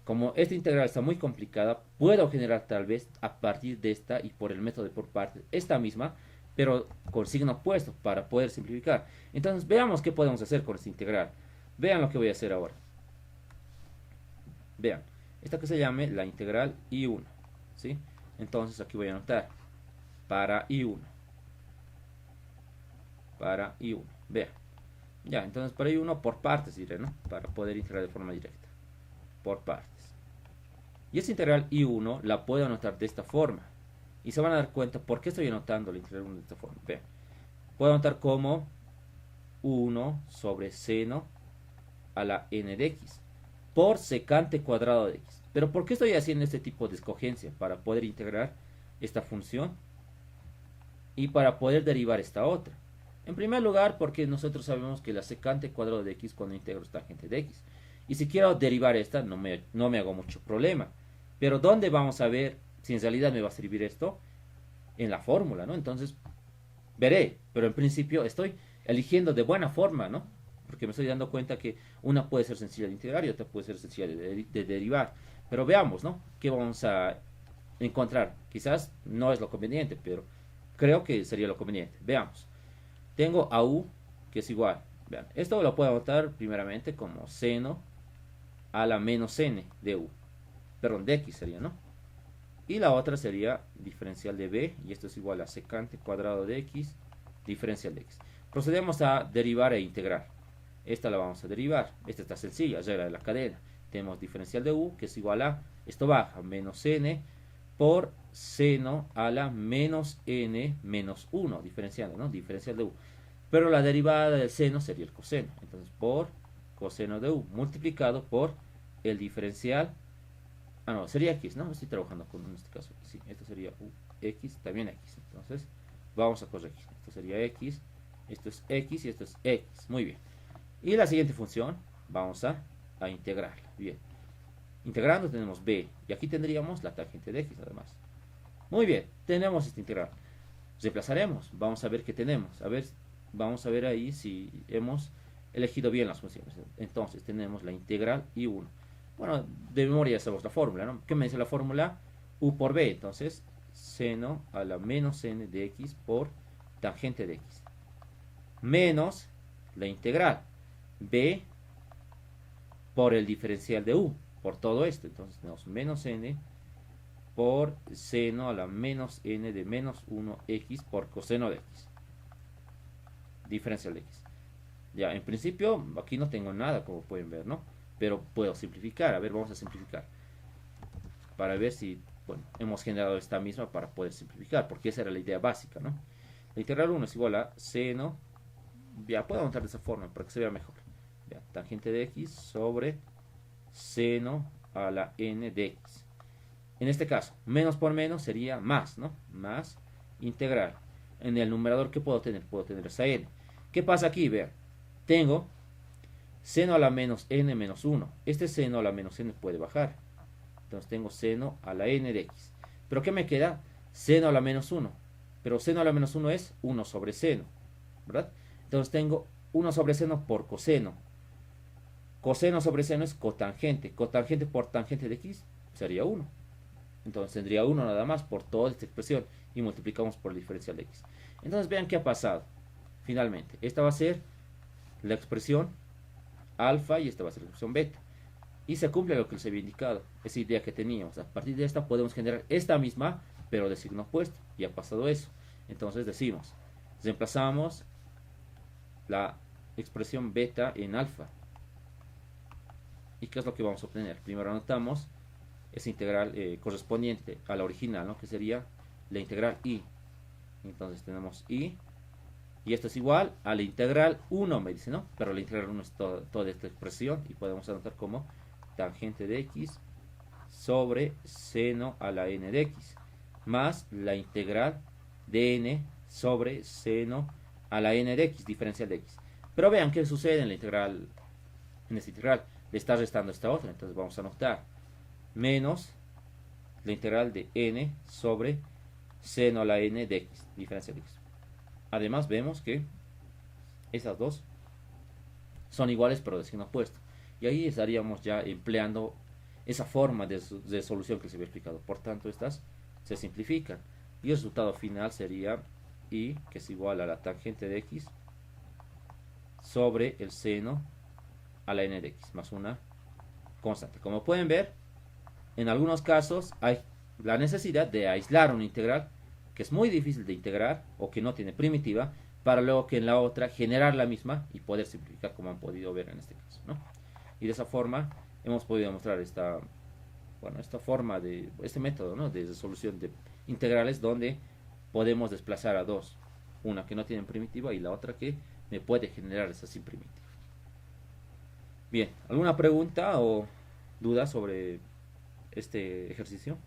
como esta integral está muy complicada, puedo generar tal vez a partir de esta y por el método de por partes esta misma, pero con signo opuesto para poder simplificar. Entonces veamos qué podemos hacer con esta integral. Vean lo que voy a hacer ahora. Vean, esta que se llame la integral I1, ¿sí? Entonces aquí voy a anotar para I1. Para I1, vean. Ya, entonces para I1 por partes diré, ¿no? Para poder integrar de forma directa. Por partes. Y esta integral I1 la puedo anotar de esta forma. Y se van a dar cuenta por qué estoy anotando la integral 1 de esta forma. Vean, puedo anotar como 1 sobre seno a la n de x por secante cuadrado de x. Pero ¿por qué estoy haciendo este tipo de escogencia? Para poder integrar esta función y para poder derivar esta otra. En primer lugar, porque nosotros sabemos que la secante cuadrado de x cuando integro es tangente de x. Y si quiero derivar esta, no me hago mucho problema. Pero ¿dónde vamos a ver si en realidad me va a servir esto? En la fórmula, ¿no? Entonces, veré. Pero en principio estoy eligiendo de buena forma, ¿no? Porque me estoy dando cuenta que una puede ser sencilla de integrar y otra puede ser sencilla de derivar. Pero veamos, ¿no? ¿Qué vamos a encontrar? Quizás no es lo conveniente, pero creo que sería lo conveniente. Veamos. Tengo a u, que es igual. Vean, esto lo puedo anotar primeramente como seno a la menos n de u. Perdón, de x sería, ¿no? Y la otra sería diferencial de b, y esto es igual a secante cuadrado de x, diferencial de x. Procedemos a derivar e integrar. Esta la vamos a derivar. Esta está sencilla, regla de la cadena. Tenemos diferencial de u, que es igual a, esto baja, menos n por seno a la menos n menos 1, diferenciando, ¿no? Diferencial de u. Pero la derivada del seno sería el coseno. Entonces, por coseno de u multiplicado por el diferencial. Ah, no, sería x, ¿no? Estoy trabajando con en este caso. Sí, esto sería u, x, también x. Entonces, vamos a corregir. Esto sería x, esto es x y esto es x. Muy bien. Y la siguiente función, vamos a integrarla. Bien. Integrando tenemos b. Y aquí tendríamos la tangente de x, además. Muy bien, tenemos esta integral. Reemplazaremos. Vamos a ver qué tenemos. Vamos a ver ahí si hemos elegido bien las funciones. Entonces tenemos la integral I1. Bueno, de memoria ya sabemos la fórmula, ¿no? ¿Qué me dice la fórmula? U por b. Entonces, seno a la menos n de x por tangente de x. Menos la integral b por el diferencial de u. Por todo esto. Entonces tenemos menos n por seno a la menos n de menos 1x por coseno de x. Diferencial de x. Ya, en principio, aquí no tengo nada, como pueden ver, ¿no? Pero puedo simplificar. A ver, vamos a simplificar. Para ver si, bueno, hemos generado esta misma para poder simplificar. Porque esa era la idea básica, ¿no? La integral 1 es igual a seno. Ya, puedo anotar de esa forma para que se vea mejor. Ya, tangente de x sobre seno a la n de x. En este caso, menos por menos sería más, ¿no? Más integral. En el numerador, ¿qué puedo tener? Puedo tener esa n. ¿Qué pasa aquí? Vean, tengo seno a la menos n menos 1. Este seno a la menos n puede bajar. Entonces tengo seno a la n de x. ¿Pero qué me queda? Seno a la menos 1. Pero seno a la menos 1 es 1 sobre seno, ¿verdad? Entonces tengo 1 sobre seno por coseno. Coseno sobre seno es cotangente. Cotangente por tangente de x sería 1. Entonces tendría 1 nada más por toda esta expresión. Y multiplicamos por el diferencial de x. Entonces vean qué ha pasado. Finalmente, esta va a ser la expresión alfa y esta va a ser la expresión beta. Y se cumple lo que les había indicado. Esa idea que teníamos. A partir de esta podemos generar esta misma pero de signo opuesto. Y ha pasado eso. Entonces decimos, reemplazamos la expresión beta en alfa. ¿Y qué es lo que vamos a obtener? Primero anotamos esa integral correspondiente a la original, ¿no? Que sería la integral i. Entonces tenemos i, y esto es igual a la integral 1, me dice, ¿no? Pero la integral 1 es toda esta expresión, y podemos anotar como tangente de x sobre seno a la n de x, más la integral de n sobre seno a la n de x, diferencial de x. Pero vean qué sucede en la integral, en esta integral, le está restando esta otra, entonces vamos a anotar menos la integral de n sobre seno a la n de x, diferencial de x. Además vemos que esas dos son iguales pero de signo opuesto, y ahí estaríamos ya empleando esa forma de solución que se había explicado. Por tanto, estas se simplifican y el resultado final sería i, que es igual a la tangente de x sobre el seno a la n de x más una constante. Como pueden ver, en algunos casos hay la necesidad de aislar una integral que es muy difícil de integrar o que no tiene primitiva, para luego que en la otra generar la misma y poder simplificar, como han podido ver en este caso, ¿no? Y de esa forma hemos podido mostrar esta forma este método, ¿no? De resolución de integrales, donde podemos desplazar a dos, una que no tiene primitiva y la otra que me puede generar esa sin primitiva. Bien, ¿alguna pregunta o duda sobre este ejercicio?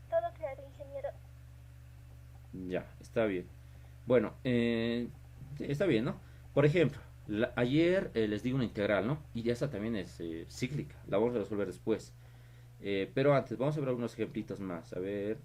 Todo claro, ingeniero. Ya, está bien. Bueno, sí, está bien, ¿no? Por ejemplo, ayer les di una integral, ¿no? Y esa también es cíclica, la vamos a resolver después. Pero antes, vamos a ver algunos ejemplitos más. A ver,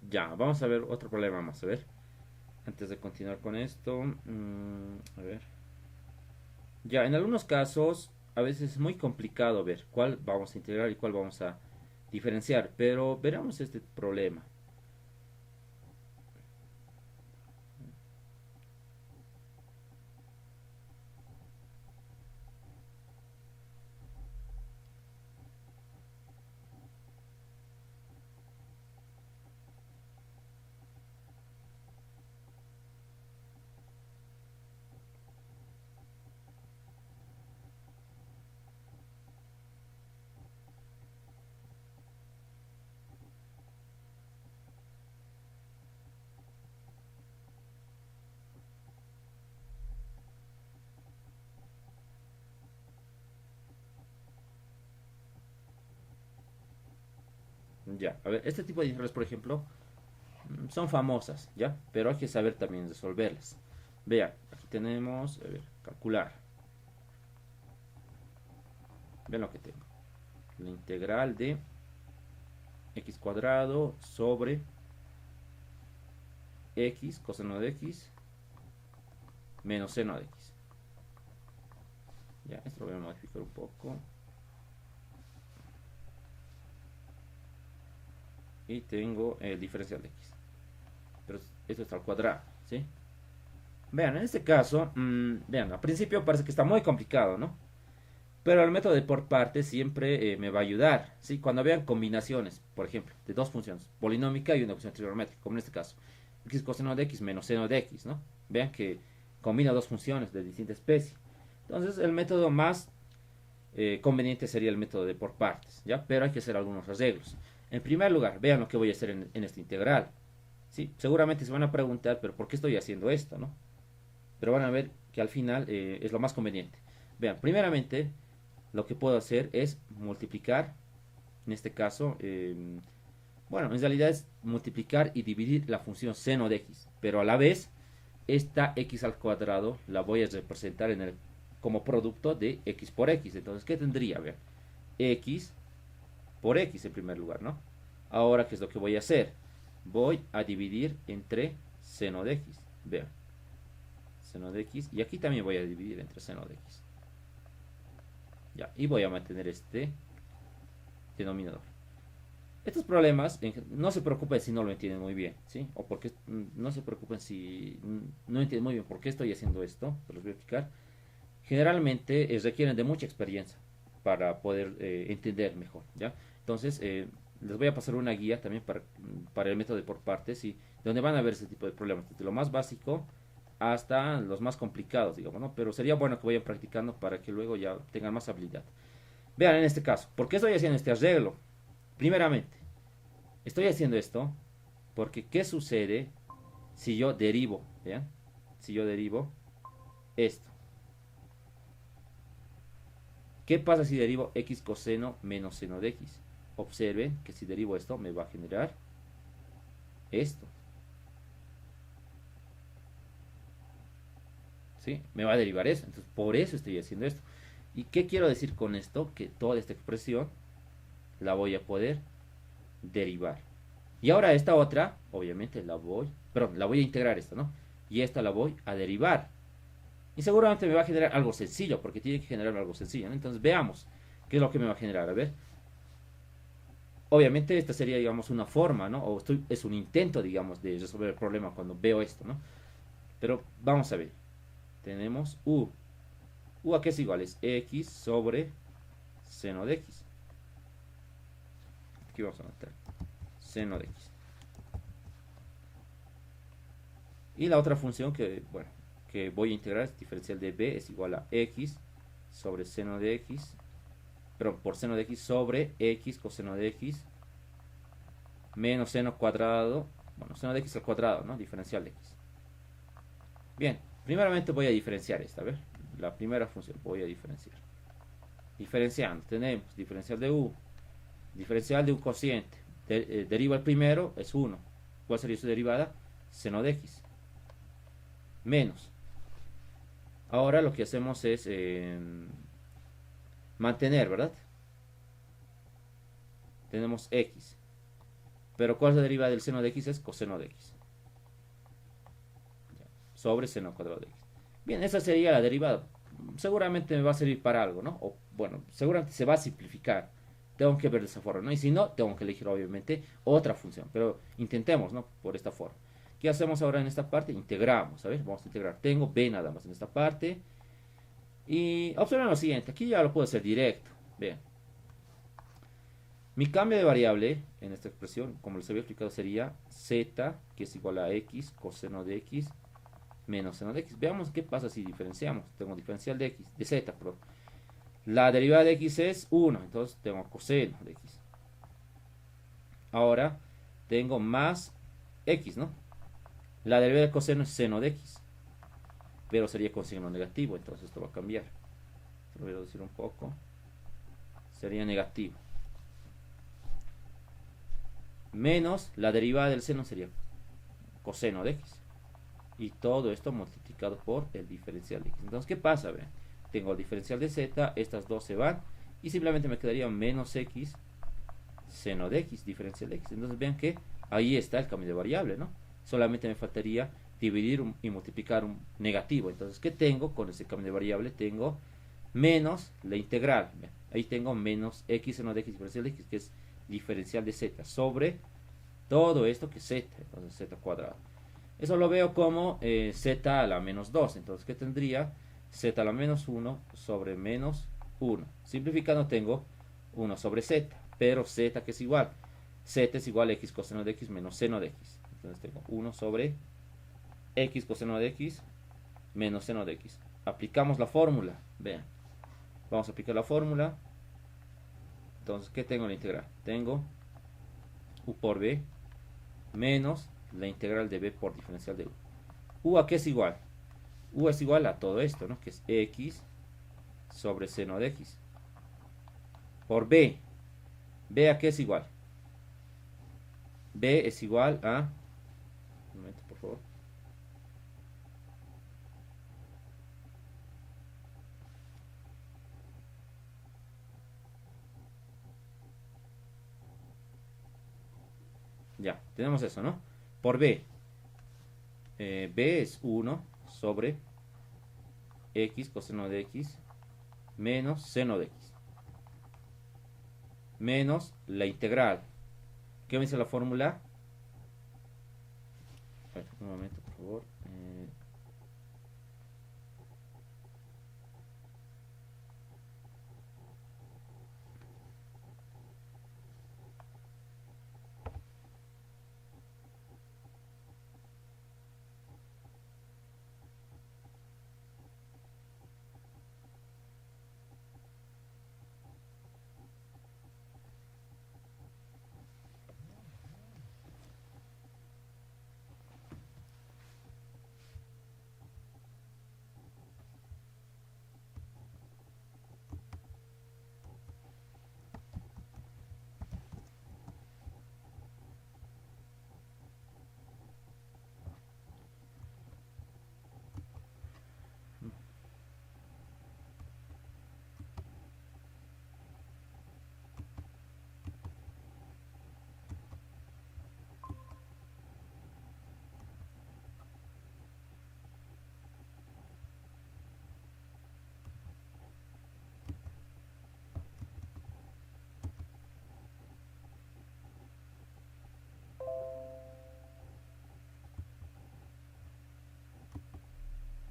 ya, vamos a ver otro problema más, a ver. Antes de continuar con esto, a ver. Ya, en algunos casos, a veces es muy complicado ver cuál vamos a integrar y cuál vamos a diferenciar, pero veremos este problema. Ya, a ver, este tipo de integrales, por ejemplo, son famosas, ¿ya? Pero hay que saber también resolverlas. Vean, aquí tenemos, a ver, calcular. Vean lo que tengo. La integral de x cuadrado sobre x coseno de x menos seno de x. Ya, esto lo voy a modificar un poco. Y tengo el diferencial de x. Pero esto está al cuadrado, ¿sí? Vean, en este caso, vean, al principio parece que está muy complicado, ¿no? Pero el método de por partes siempre me va a ayudar, ¿sí? Cuando vean combinaciones, por ejemplo, de dos funciones, polinómica y una función trigonométrica, como en este caso, x coseno de x menos seno de x, ¿no? Vean que combina dos funciones de distinta especie. Entonces, el método más conveniente sería el método de por partes, ¿ya? Pero hay que hacer algunos arreglos. En primer lugar, vean lo que voy a hacer en esta integral, ¿sí? Seguramente se van a preguntar, pero ¿por qué estoy haciendo esto, no? Pero van a ver que al final es lo más conveniente. Vean, primeramente, lo que puedo hacer es multiplicar, en este caso, Bueno, en realidad es multiplicar y dividir la función seno de x, pero a la vez esta x al cuadrado la voy a representar como producto de x por x. Entonces, ¿qué tendría? A ver, x por x en primer lugar, ¿no? Ahora, ¿qué es lo que voy a hacer? Voy a dividir entre seno de x. Vean, seno de x, y aquí también voy a dividir entre seno de x. Ya, y voy a mantener este denominador. Estos problemas, no se preocupen si no lo entienden muy bien, ¿sí? O porque no se preocupen si no entienden muy bien por qué estoy haciendo esto, se los voy a explicar. Generalmente requieren de mucha experiencia para poder entender mejor, ¿ya? Entonces, les voy a pasar una guía también para el método de por partes, y donde van a ver ese tipo de problemas, desde lo más básico hasta los más complicados, digamos, ¿no? Pero sería bueno que vayan practicando para que luego ya tengan más habilidad. Vean en este caso, ¿por qué estoy haciendo este arreglo? Primeramente, estoy haciendo esto porque ¿qué sucede si yo derivo? ¿Vean? Si yo derivo esto. ¿Qué pasa si derivo x coseno menos seno de x? Observen que si derivo esto me va a generar esto. ¿Sí? Me va a derivar eso. Entonces, por eso estoy haciendo esto. ¿Y qué quiero decir con esto? Que toda esta expresión la voy a poder derivar. Y ahora esta otra, obviamente la voy a integrar esta, ¿no? Y esta la voy a derivar. Y seguramente me va a generar algo sencillo, porque tiene que generar algo sencillo, ¿no? Entonces veamos qué es lo que me va a generar. A ver. Obviamente esta sería, digamos, una forma, ¿no? Es un intento, digamos, de resolver el problema cuando veo esto, ¿no? Pero vamos a ver. Tenemos u. ¿U a qué es igual? Es x sobre seno de x. Aquí vamos a anotar seno de x. Y la otra función que, bueno, que voy a integrar es diferencial de b es igual a x sobre seno de x, pero por seno de x sobre x coseno de x menos seno cuadrado, bueno, seno de x al cuadrado, ¿no? Diferencial de x. Bien, primeramente voy a diferenciar esta, a ver, la primera función voy a diferenciar. Diferenciando, tenemos diferencial de u, diferencial de un cociente, deriva el primero, es 1. ¿Cuál sería su derivada? Seno de x. Menos. Ahora lo que hacemos es mantener, ¿verdad? Tenemos x. Pero ¿cuál es la derivada del seno de x? Es coseno de x. Sobre seno cuadrado de x. Bien, esa sería la derivada. Seguramente me va a servir para algo, ¿no? O bueno, seguramente se va a simplificar. Tengo que ver de esa forma, ¿no? Y si no, tengo que elegir obviamente otra función. Pero intentemos, ¿no? Por esta forma. ¿Qué hacemos ahora en esta parte? Integramos, ¿sabes? Vamos a integrar. Tengo b nada más en esta parte. Y observen lo siguiente. Aquí ya lo puedo hacer directo. Vean. Mi cambio de variable en esta expresión, como les había explicado, sería z, que es igual a x coseno de x menos seno de x. Veamos qué pasa si diferenciamos. Tengo diferencial de x, de z, perdón. La derivada de x es 1, entonces tengo coseno de x. Ahora tengo más x, ¿no? La derivada de coseno es seno de x, pero sería con signo negativo, entonces esto va a cambiar. Lo voy a reducir un poco. Sería negativo. Menos la derivada del seno sería coseno de x. Y todo esto multiplicado por el diferencial de x. Entonces, ¿qué pasa? Vean, tengo el diferencial de z, estas dos se van, y simplemente me quedaría menos x seno de x, diferencial de x. Entonces vean que ahí está el cambio de variable, ¿no? Solamente me faltaría dividir y multiplicar un negativo. Entonces, ¿qué tengo con ese cambio de variable? Tengo menos la integral. Vean, ahí tengo menos x seno de x, diferencial de x, que es diferencial de z, sobre todo esto que es z, entonces z cuadrado. Eso lo veo como z a la menos 2. Entonces, ¿qué tendría? Z a la menos 1 sobre menos 1. Simplificando tengo 1 sobre z. Pero z que es igual. Z es igual a x coseno de x menos seno de x. Entonces tengo 1 sobre x coseno de x menos seno de x. Aplicamos la fórmula. Vean. Vamos a aplicar la fórmula. Entonces, ¿qué tengo en la integral? Tengo u por b menos la integral de b por diferencial de u. ¿U a qué es igual? U es igual a todo esto, ¿no? Que es x sobre seno de x. Por b. ¿B a qué es igual? b es igual a, un momento por favor, ya, tenemos eso, ¿no? Por b, b es 1 sobre x coseno de x menos seno de x, menos la integral. ¿Qué me dice la fórmula? A ver, un momento, por favor.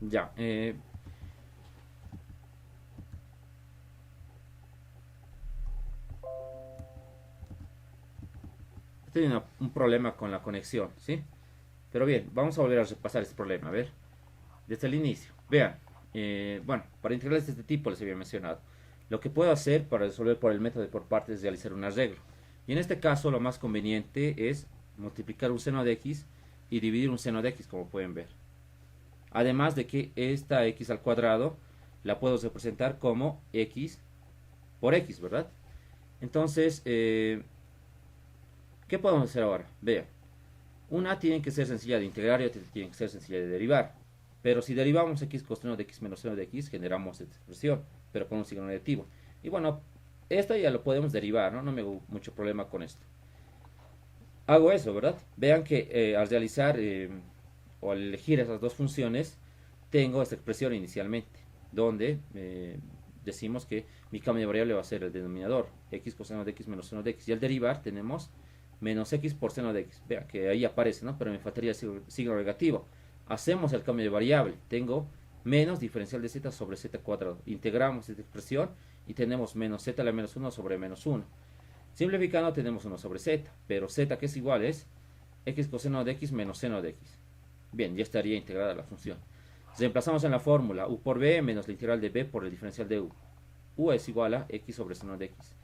Ya, he tenido un problema con la conexión, ¿sí? Pero bien, vamos a volver a repasar este problema, a ver, desde el inicio. Vean, bueno, para integrales de este tipo les había mencionado. Lo que puedo hacer para resolver por el método de por partes es realizar un arreglo. Y en este caso lo más conveniente es multiplicar un seno de x y dividir un seno de x, como pueden ver. Además de que esta x al cuadrado la puedo representar como x por x, ¿verdad? Entonces, ¿qué podemos hacer ahora? Vean, una tiene que ser sencilla de integrar y otra tiene que ser sencilla de derivar. Pero si derivamos x coseno de x menos seno de x, generamos esta expresión, pero con un signo negativo. Y bueno, esta ya lo podemos derivar, ¿no? No me hago mucho problema con esto. Hago eso, ¿verdad? Vean que al realizar o al elegir esas dos funciones, tengo esta expresión inicialmente, donde decimos que mi cambio de variable va a ser el denominador, x coseno de x menos seno de x. Y al derivar tenemos menos x por seno de x. Vean que ahí aparece, ¿no? Pero me faltaría el signo negativo. Hacemos el cambio de variable. Tengo menos diferencial de z sobre z cuadrado. Integramos esta expresión y tenemos menos z a la menos 1 sobre menos 1. Simplificando tenemos 1 sobre z, pero z que es igual es x coseno de x menos seno de x. Bien, ya estaría integrada la función. Reemplazamos en la fórmula u por b menos la integral de b por el diferencial de u. U es igual a x sobre seno de x.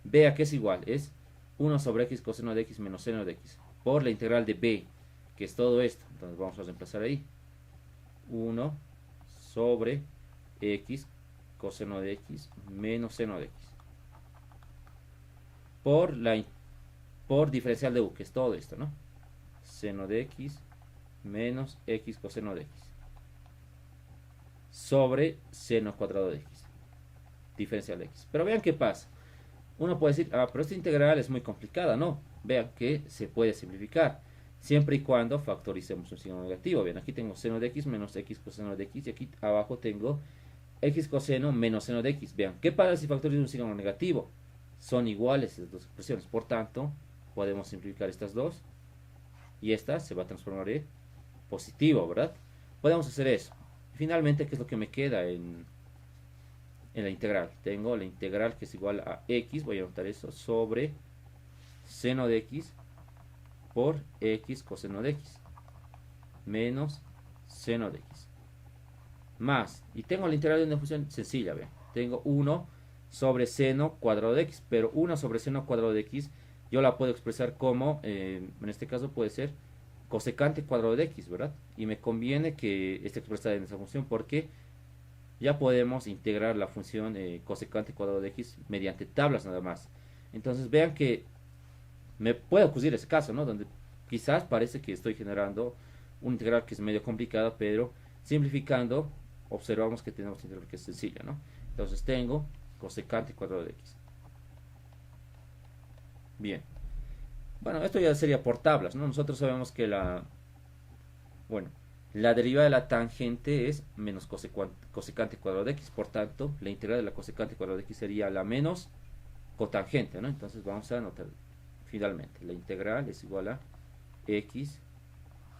B a qué es igual, es 1 sobre x coseno de x menos seno de x por la integral de b, que es todo esto. Entonces vamos a reemplazar ahí. 1 sobre x coseno de x menos seno de x por diferencial de u, que es todo esto, ¿no? Seno de x menos x coseno de x sobre seno cuadrado de x, diferencial de x. Pero vean qué pasa. Uno puede decir, ah, pero esta integral es muy complicada. No, vean que se puede simplificar, siempre y cuando factoricemos un signo negativo. Bien, aquí tengo seno de x menos x coseno de x, y aquí abajo tengo x coseno menos seno de x. Vean, ¿qué pasa si factorizo un signo negativo? Son iguales estas dos expresiones, por tanto, podemos simplificar estas dos, y esta se va a transformar en positivo, ¿verdad? Podemos hacer eso. Finalmente, ¿qué es lo que me queda en la integral? Tengo la integral que es igual a x, voy a anotar eso, sobre seno de x por x coseno de x menos seno de x más, y tengo la integral de una función sencilla, vean, tengo 1 sobre seno cuadrado de x, pero 1 sobre seno cuadrado de x yo la puedo expresar como, en este caso puede ser cosecante cuadrado de x, ¿verdad? Y me conviene que esté expresada en esa función porque ya podemos integrar la función cosecante cuadrado de x mediante tablas nada más. Entonces vean que me puede ocurrir ese caso, ¿no? Donde quizás parece que estoy generando un integral que es medio complicado, pero simplificando observamos que tenemos un integral que es sencilla, ¿no? Entonces tengo cosecante cuadrado de x. Bien. Bueno, esto ya sería por tablas, ¿no? Nosotros sabemos que bueno, la derivada de la tangente es menos cosecante cuadrado de x, por tanto, la integral de la cosecante cuadrado de x sería la menos cotangente, ¿no? Entonces vamos a anotar finalmente, la integral es igual a x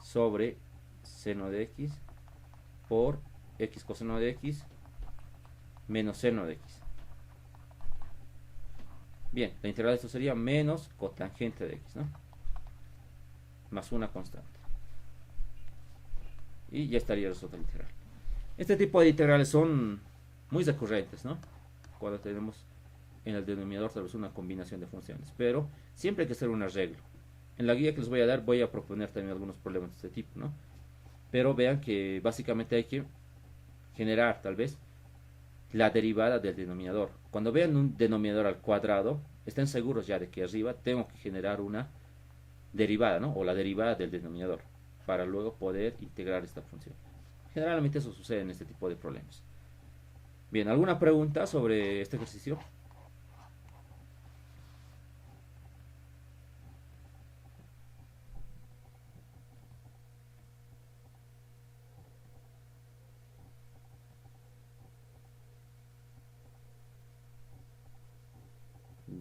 sobre seno de x por x coseno de x menos seno de x. Bien, la integral de esto sería menos cotangente de x, ¿no? Más una constante. Y ya estaría resuelta la integral. Este tipo de integrales son muy recurrentes, ¿no? Cuando tenemos en el denominador tal vez una combinación de funciones, pero siempre hay que hacer un arreglo. En la guía que les voy a dar voy a proponer también algunos problemas de este tipo, ¿no? Pero vean que básicamente hay que generar tal vez la derivada del denominador. Cuando vean un denominador al cuadrado, estén seguros ya de que arriba tengo que generar una derivada, ¿no? O la derivada del denominador, para luego poder integrar esta función. Generalmente eso sucede en este tipo de problemas. Bien, ¿alguna pregunta sobre este ejercicio?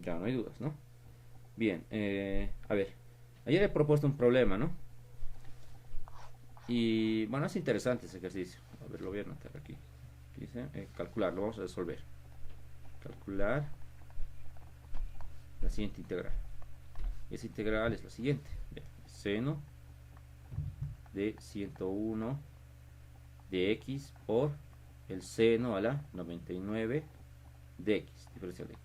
Ya no hay dudas, ¿no? Bien, a ver, ayer he propuesto un problema, ¿no? Y bueno, es interesante ese ejercicio. A ver, lo voy a anotar aquí. Dice, calcular, lo vamos a resolver. Calcular la siguiente integral. Esa integral es la siguiente. Bien, seno de 101 de x por el seno a la 99 de x, diferencial de x.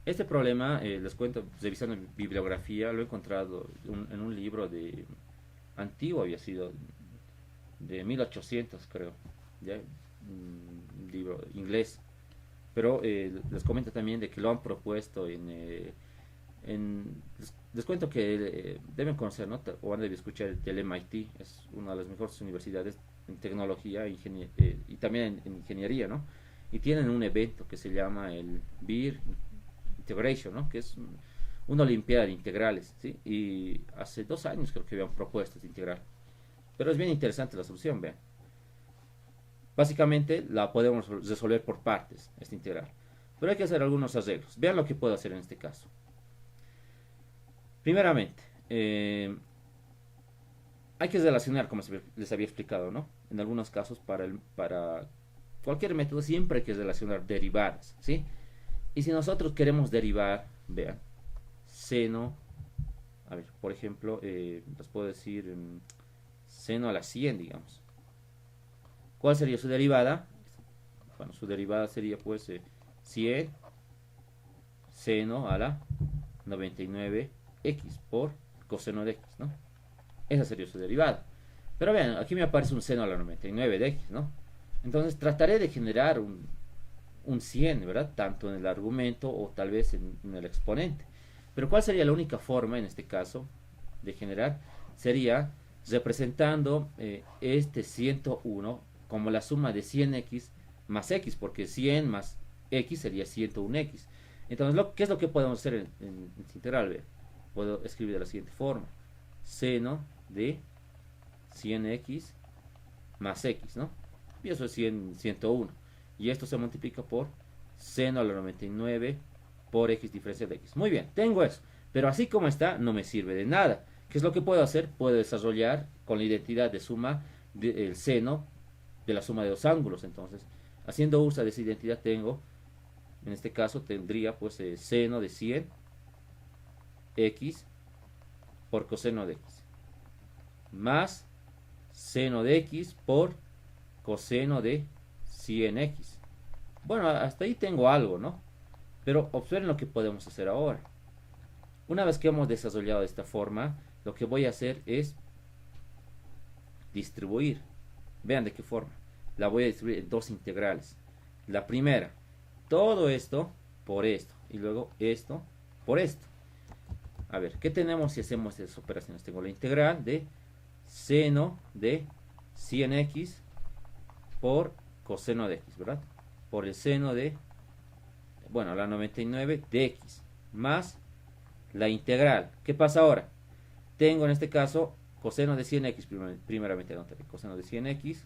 Este problema, les cuento, revisando mi bibliografía, lo he encontrado en un libro antiguo, había sido de 1800 creo, ¿ya? Un libro inglés, pero les comento también de que lo han propuesto les cuento que deben conocer, ¿no? O han de escuchar del MIT, es una de las mejores universidades en tecnología y también en ingeniería, ¿no? Y tienen un evento que se llama el Beer Integration, ¿no? Que es una olimpiada de integrales, ¿sí? Y hace 2 años creo que habían propuesto esta integral. Pero es bien interesante la solución, vean. Básicamente la podemos resolver por partes, esta integral. Pero hay que hacer algunos arreglos. Vean lo que puedo hacer en este caso. Primeramente, hay que relacionar, como les había explicado, ¿no? En algunos casos, para cualquier método, siempre hay que relacionar derivadas, ¿sí? Y si nosotros queremos derivar, vean, seno, a ver, por ejemplo, les puedo decir seno a la 100, digamos. ¿Cuál sería su derivada? Bueno, su derivada sería pues 100 seno a la 99x por coseno de x, ¿no? Esa sería su derivada. Pero vean, aquí me aparece un seno a la 99 de x, ¿no? Entonces trataré de generar un 100, ¿verdad? Tanto en el argumento o tal vez en el exponente. Pero ¿cuál sería la única forma en este caso de generar? Sería representando este 101 como la suma de 100x más x, porque 100 más x sería 101x. Entonces, ¿qué es lo que podemos hacer en esta integral? ¿Ve? Puedo escribir de la siguiente forma. Seno de 100x más x, ¿no? Y eso es 101. Y esto se multiplica por seno a la 99 por x diferencial de x. Muy bien, tengo eso. Pero así como está, no me sirve de nada. ¿Qué es lo que puedo hacer? Puedo desarrollar con la identidad de suma del seno de la suma de dos ángulos. Entonces, haciendo uso de esa identidad tengo, en este caso tendría pues seno de 100 x por coseno de x más seno de x por coseno de 100x. Bueno, hasta ahí tengo algo, ¿no? Pero observen lo que podemos hacer ahora. Una vez que hemos desarrollado de esta forma, lo que voy a hacer es distribuir. Vean de qué forma. La voy a distribuir en dos integrales. La primera, todo esto por esto. Y luego esto por esto. A ver, ¿qué tenemos si hacemos esas operaciones? Tengo la integral de seno de 100x por coseno de x, ¿verdad? Por el seno de, bueno, la 99 de x, más la integral. ¿Qué pasa ahora? Tengo en este caso coseno de 100x, primeramente anotaré coseno de 100x,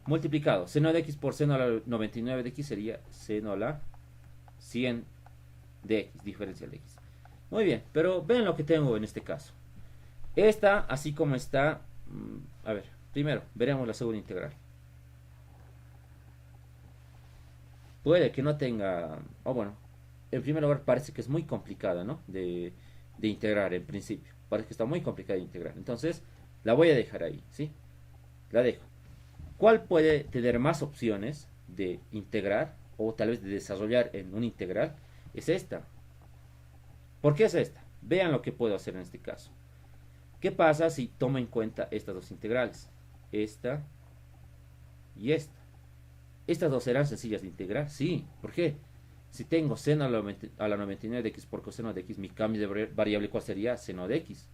multiplicado, seno de x por seno a la 99 de x sería seno a la 100 de x, diferencial de x. Muy bien, pero vean lo que tengo en este caso. Esta, así como está, a ver, primero, veremos la segunda integral. Puede que no tenga, o bueno, en primer lugar parece que es muy complicada, ¿no? De integrar en principio. Parece que está muy complicada de integrar. Entonces, la voy a dejar ahí, ¿sí? La dejo. ¿Cuál puede tener más opciones de integrar o tal vez de desarrollar en una integral? Es esta. ¿Por qué es esta? Vean lo que puedo hacer en este caso. ¿Qué pasa si tomo en cuenta estas dos integrales? Esta y esta. ¿Estas dos serán sencillas de integrar? Sí. ¿Por qué? Si tengo seno a la 99 de x por coseno de x, mi cambio de variable, ¿cuál sería? Seno de x.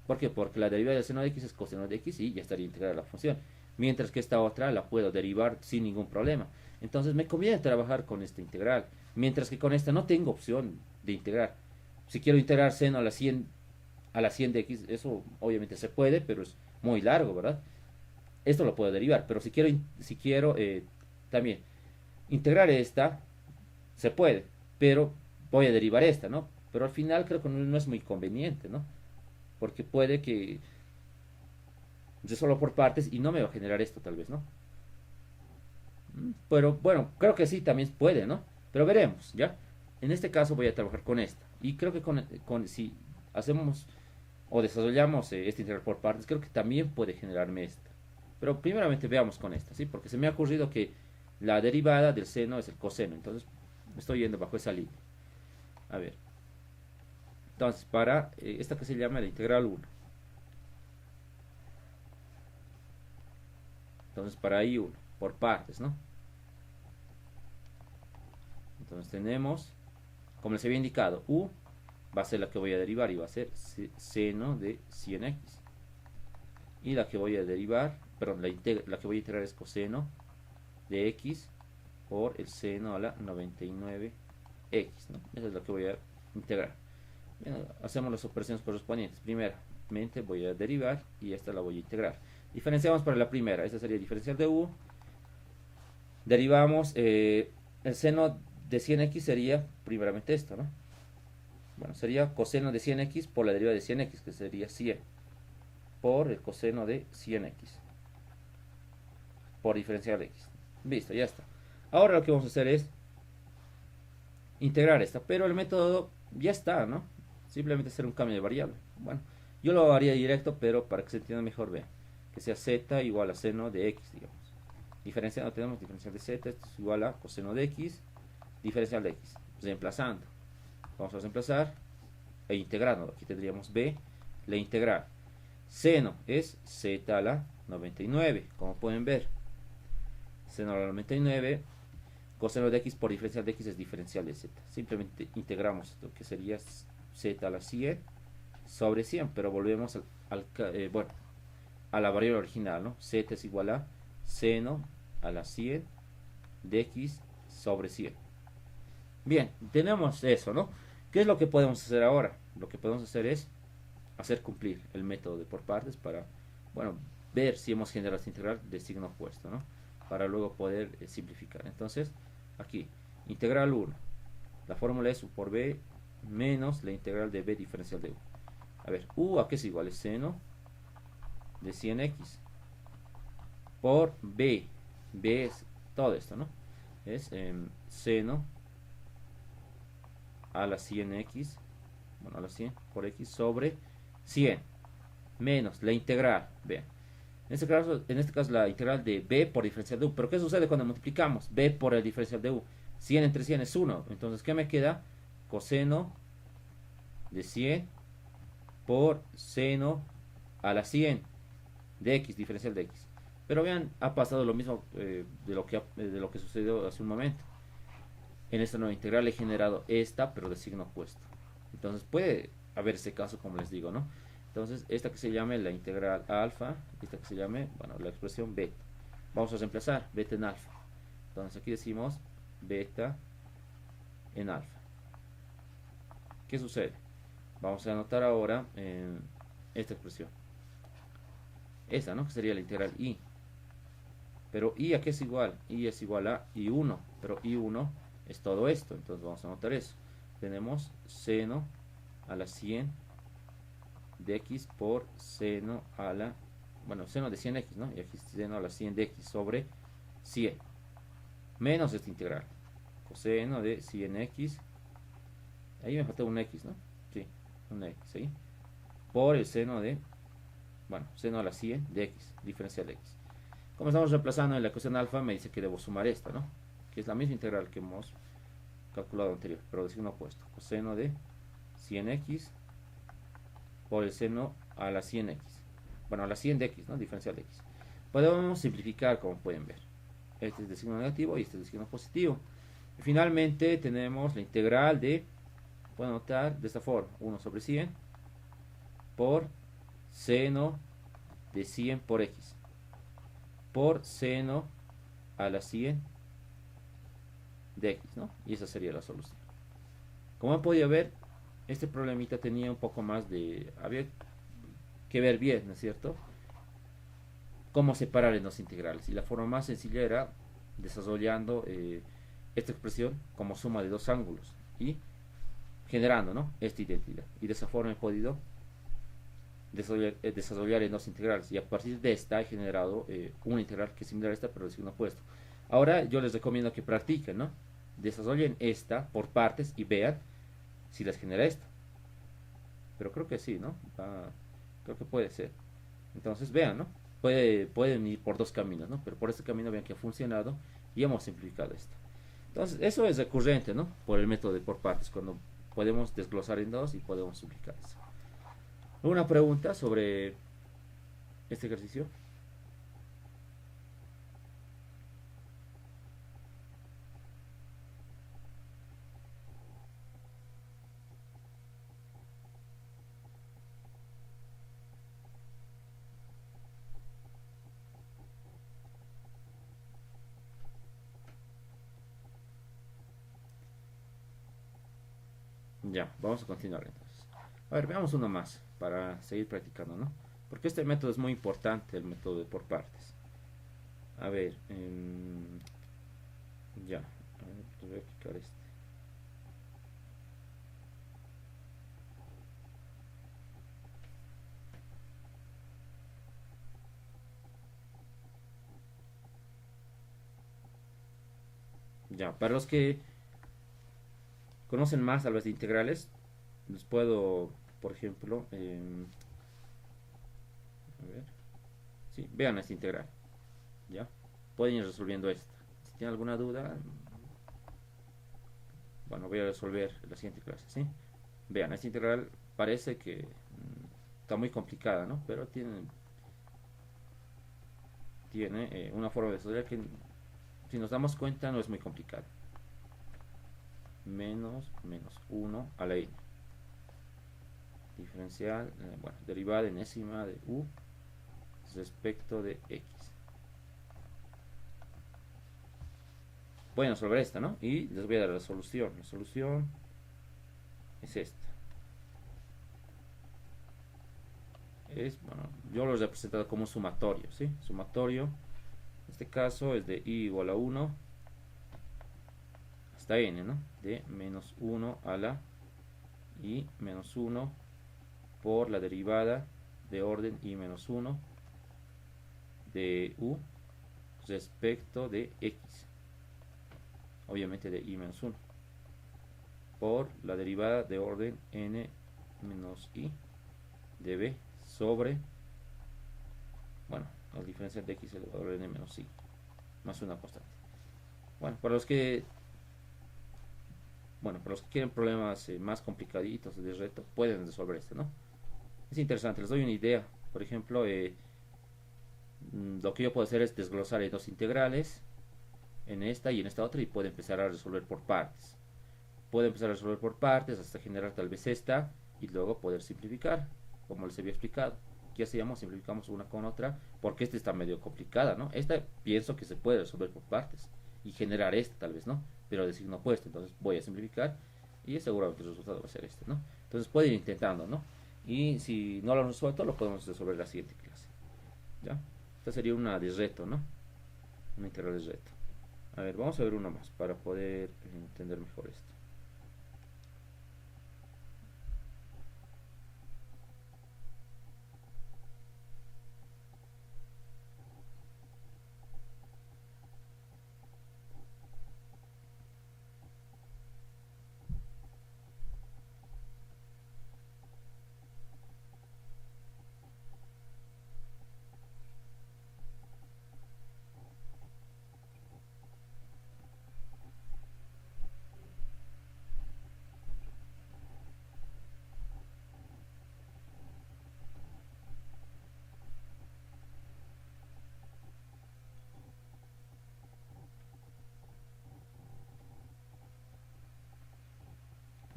¿Por qué? Porque la derivada del seno de x es coseno de x y ya estaría integrada la función. Mientras que esta otra la puedo derivar sin ningún problema. Entonces me conviene trabajar con esta integral. Mientras que con esta no tengo opción de integrar. Si quiero integrar seno a la 100 de x, eso obviamente se puede, pero es muy largo, ¿verdad? Esto lo puedo derivar, pero si quiero también integrar esta, se puede, pero voy a derivar esta, ¿no? Pero al final creo que no es muy conveniente, ¿no? Porque puede que yo solo por partes y no me va a generar esto tal vez, ¿no? Pero bueno, creo que sí, también puede, ¿no? Pero veremos, ¿ya? En este caso voy a trabajar con esta. Y creo que si hacemos o desarrollamos esta integral por partes, creo que también puede generarme esta. Pero primeramente veamos con esta, ¿sí? Porque se me ha ocurrido que la derivada del seno es el coseno. Entonces me estoy yendo bajo esa línea. A ver. Entonces, para esta que se llama la integral 1. Entonces, para ahí 1, por partes, ¿no? Entonces tenemos, como les había indicado, u va a ser la que voy a derivar y va a ser seno de 100x. Y la que voy a derivar, perdón, la que voy a integrar es coseno de x por el seno a la 99x, ¿no? Esa es la que voy a integrar. Bien, hacemos las operaciones correspondientes. Primeramente voy a derivar y esta la voy a integrar. Diferenciamos para la primera, esta sería diferencial de u. Derivamos el seno de 100x sería primeramente esto, ¿no? Bueno, sería coseno de 100x por la derivada de 100x, que sería 100 por el coseno de 100x por diferencial de x. Listo, ya está. Ahora lo que vamos a hacer es integrar esta, pero el método ya está, ¿no? Simplemente hacer un cambio de variable. Bueno, yo lo haría directo, pero para que se entienda mejor, vean, que sea z igual a seno de x, digamos. Diferenciando tenemos diferencial de z, esto es igual a coseno de x, diferencial de x. Reemplazando. Vamos a reemplazar e integrando. Aquí tendríamos b, la integral. Seno es z a la 99, como pueden ver. Seno a la 99, coseno de x por diferencial de x es diferencial de z. Simplemente integramos esto, que sería z a la 100 sobre 100, pero volvemos bueno, a la variable original, ¿no? Z es igual a seno a la 100 de x sobre 100. Bien, tenemos eso, ¿no? ¿Qué es lo que podemos hacer ahora? Lo que podemos hacer es hacer cumplir el método de por partes para, bueno, ver si hemos generado esta integral de signo opuesto, ¿no? Para luego poder simplificar. Entonces, aquí, integral 1. La fórmula es u por b menos la integral de b diferencial de u. A ver, u a qué es igual, es seno de 100x por b. B es todo esto, ¿no? Es seno a la 100x, bueno, a la 100 por x sobre 100 menos la integral, vean. En este caso la integral de b por diferencial de u. Pero ¿qué sucede cuando multiplicamos b por el diferencial de u? 100 entre 100 es 1. Entonces, ¿qué me queda? Coseno de 100 por seno a la 100 de x, diferencial de x. Pero vean, ha pasado lo mismo de lo que sucedió hace un momento. En esta nueva integral he generado esta, pero de signo opuesto. Entonces puede haber ese caso, como les digo, ¿no? Entonces, esta que se llame la integral alfa, esta que se llame, bueno, la expresión beta. Vamos a reemplazar beta en alfa. Entonces aquí decimos beta en alfa. ¿Qué sucede? Vamos a anotar ahora esta expresión. Esta, ¿no? Que sería la integral i. Pero i a qué es igual? I es igual a i1. Pero i1 es todo esto. Entonces vamos a anotar eso. Tenemos seno a la 100 de x por seno a la, bueno, seno de 100x, ¿no? Y aquí seno a la 100 de x sobre 100 menos esta integral, coseno de 100x, ahí me falta un x, ¿no? Sí, un x, ¿sí? Por el seno de, bueno, seno a la 100 de x, diferencial de x. Como estamos reemplazando en la ecuación alfa, me dice que debo sumar esta, ¿no? Que es la misma integral que hemos calculado anterior, pero de signo opuesto, coseno de 100x por el seno a la 100x, bueno, a la 100 de x, ¿no? Diferencial de x. Podemos simplificar, como pueden ver. Este es de signo negativo y este es de signo positivo. Y finalmente tenemos la integral de, puedo anotar de esta forma, 1 sobre 100 por seno de 100 por x por seno a la 100 de x, ¿no? Y esa sería la solución. Como han podido ver, este problemita tenía un poco más de, había que ver bien, ¿no es cierto?, cómo separar en dos integrales, y la forma más sencilla era desarrollando esta expresión como suma de dos ángulos y generando, ¿no?, esta identidad, y de esa forma he podido desarrollar en dos integrales, y a partir de esta he generado una integral que es similar a esta pero de signo opuesto. Ahora yo les recomiendo que practiquen, ¿no?, desarrollen esta por partes y vean si les genera esta, pero creo que sí, ¿no? Creo que puede ser. Entonces vean, ¿no? Pueden ir por dos caminos, ¿no? Pero por este camino vean que ha funcionado y hemos simplificado esto. Entonces eso es recurrente, ¿no?, por el método de por partes, cuando podemos desglosar en dos y podemos simplificar eso. ¿Alguna pregunta sobre este ejercicio? Ya, vamos a continuar entonces. A ver, veamos uno más para seguir practicando, ¿no? Porque este método es muy importante, el método de por partes. A ver, ya, a ver, voy a aplicar este. Ya, para los que conocen más a las integrales, les puedo, por ejemplo, a ver, sí, vean esta integral, ya, pueden ir resolviendo esta. Si tienen alguna duda, bueno, voy a resolver la siguiente clase, ¿sí? Vean, esta integral parece que está muy complicada, ¿no? Pero tiene una forma de resolver que, si nos damos cuenta, no es muy complicada. Menos 1 a la n. Diferencial, bueno, derivada enésima de u respecto de x. Voy a resolver esta, ¿no? Y les voy a dar la solución. La solución es esta. Bueno, yo lo he representado como sumatorio, ¿sí? Sumatorio, en este caso es de i igual a 1 hasta n, ¿no? De menos 1 a la i menos 1 por la derivada de orden i menos 1 de u respecto de x, obviamente de i menos 1, por la derivada de orden n menos i de b sobre, bueno, la diferencia de x elevado a n menos i más una constante. Bueno, para los que quieren problemas más complicaditos de reto, pueden resolver este, ¿no? Es interesante, les doy una idea. Por ejemplo, lo que yo puedo hacer es desglosar en dos integrales en esta y en esta otra y puede empezar a resolver por partes. Puede empezar a resolver por partes hasta generar tal vez esta y luego poder simplificar, como les había explicado. ¿Qué hacíamos? Simplificamos una con otra, porque esta está medio complicada, ¿no? Esta pienso que se puede resolver por partes y generar esta tal vez, ¿no? Pero de signo opuesto, entonces voy a simplificar y seguramente el resultado va a ser este, ¿no? Entonces pueden ir intentando, ¿no? Y si no lo han resuelto, lo podemos resolver en la siguiente clase, ¿ya? Esta sería una de reto, ¿no? Una integral de reto. A ver, vamos a ver uno más para poder entender mejor esto.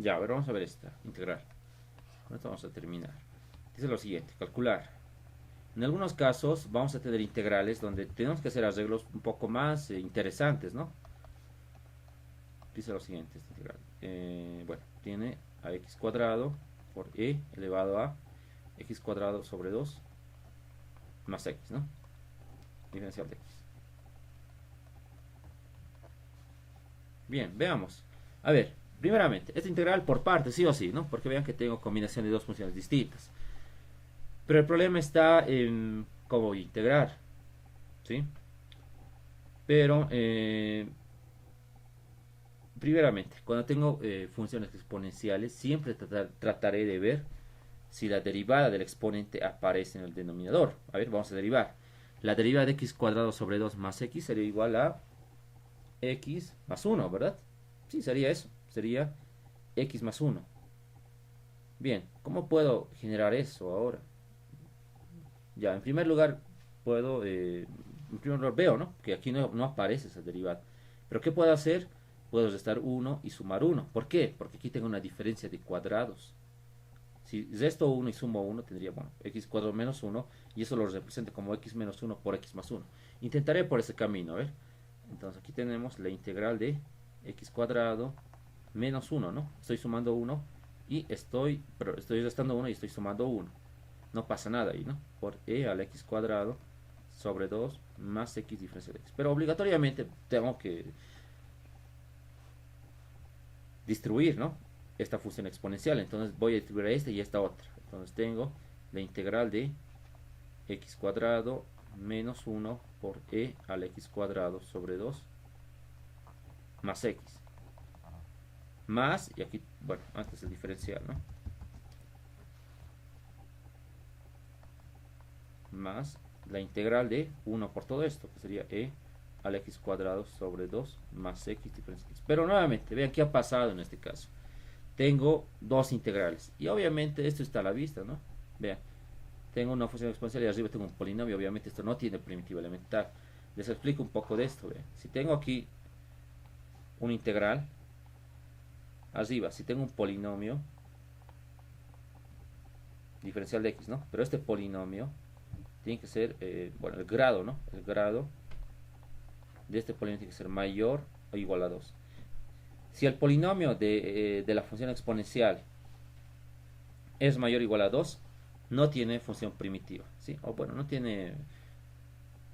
Ya, a ver, vamos a ver esta integral. Con esto vamos a terminar. Dice lo siguiente, calcular. En algunos casos vamos a tener integrales donde tenemos que hacer arreglos un poco más interesantes, ¿no? Dice lo siguiente, esta integral. Bueno, tiene a x cuadrado por e elevado a x cuadrado sobre 2 más x, ¿no? Diferencial de x. Bien, veamos. A ver, primeramente, esta integral por partes, sí o sí, ¿no? Porque vean que tengo combinación de dos funciones distintas. Pero el problema está en cómo integrar, ¿sí? Pero, primeramente, cuando tengo funciones exponenciales, siempre trataré de ver si la derivada del exponente aparece en el denominador. A ver, vamos a derivar. La derivada de x cuadrado sobre 2 más x sería igual a x más 1, ¿verdad? Sí, sería eso. Sería x más 1. Bien, ¿cómo puedo generar eso ahora? Ya, en primer lugar, puedo, en primer lugar veo, ¿no? Que aquí no aparece esa derivada. Pero ¿qué puedo hacer? Puedo restar 1 y sumar 1. ¿Por qué? Porque aquí tengo una diferencia de cuadrados. Si resto 1 y sumo 1, tendría, bueno, x cuadrado menos 1, y eso lo represento como x menos 1 por x más 1. Intentaré por ese camino, a ver. Entonces aquí tenemos la integral de x cuadrado menos 1, ¿no? Estoy sumando 1 y estoy restando 1 y estoy sumando 1. No pasa nada ahí, ¿no? Por e al x cuadrado sobre 2 más x diferencia de x. Pero obligatoriamente tengo que distribuir, ¿no? Esta función exponencial. Entonces voy a distribuir a esta y a esta otra. Entonces tengo la integral de x cuadrado menos 1 por e al x cuadrado sobre 2 más x. Más, y aquí, bueno, antes el diferencial, ¿no? Más la integral de 1 por todo esto, que sería e al x cuadrado sobre 2 más x diferencia de x. Pero nuevamente, vean qué ha pasado en este caso. Tengo dos integrales. Y obviamente esto está a la vista, ¿no? Vean, tengo una función exponencial y arriba tengo un polinomio. Obviamente esto no tiene primitiva elemental. Les explico un poco de esto. Vean. Si tengo aquí un integral, arriba, si tengo un polinomio diferencial de x, ¿no? Pero este polinomio tiene que ser, bueno, el grado, ¿no? El grado de este polinomio tiene que ser mayor o igual a 2. Si el polinomio de la función exponencial es mayor o igual a 2, no tiene función primitiva, ¿sí? O bueno, no tiene,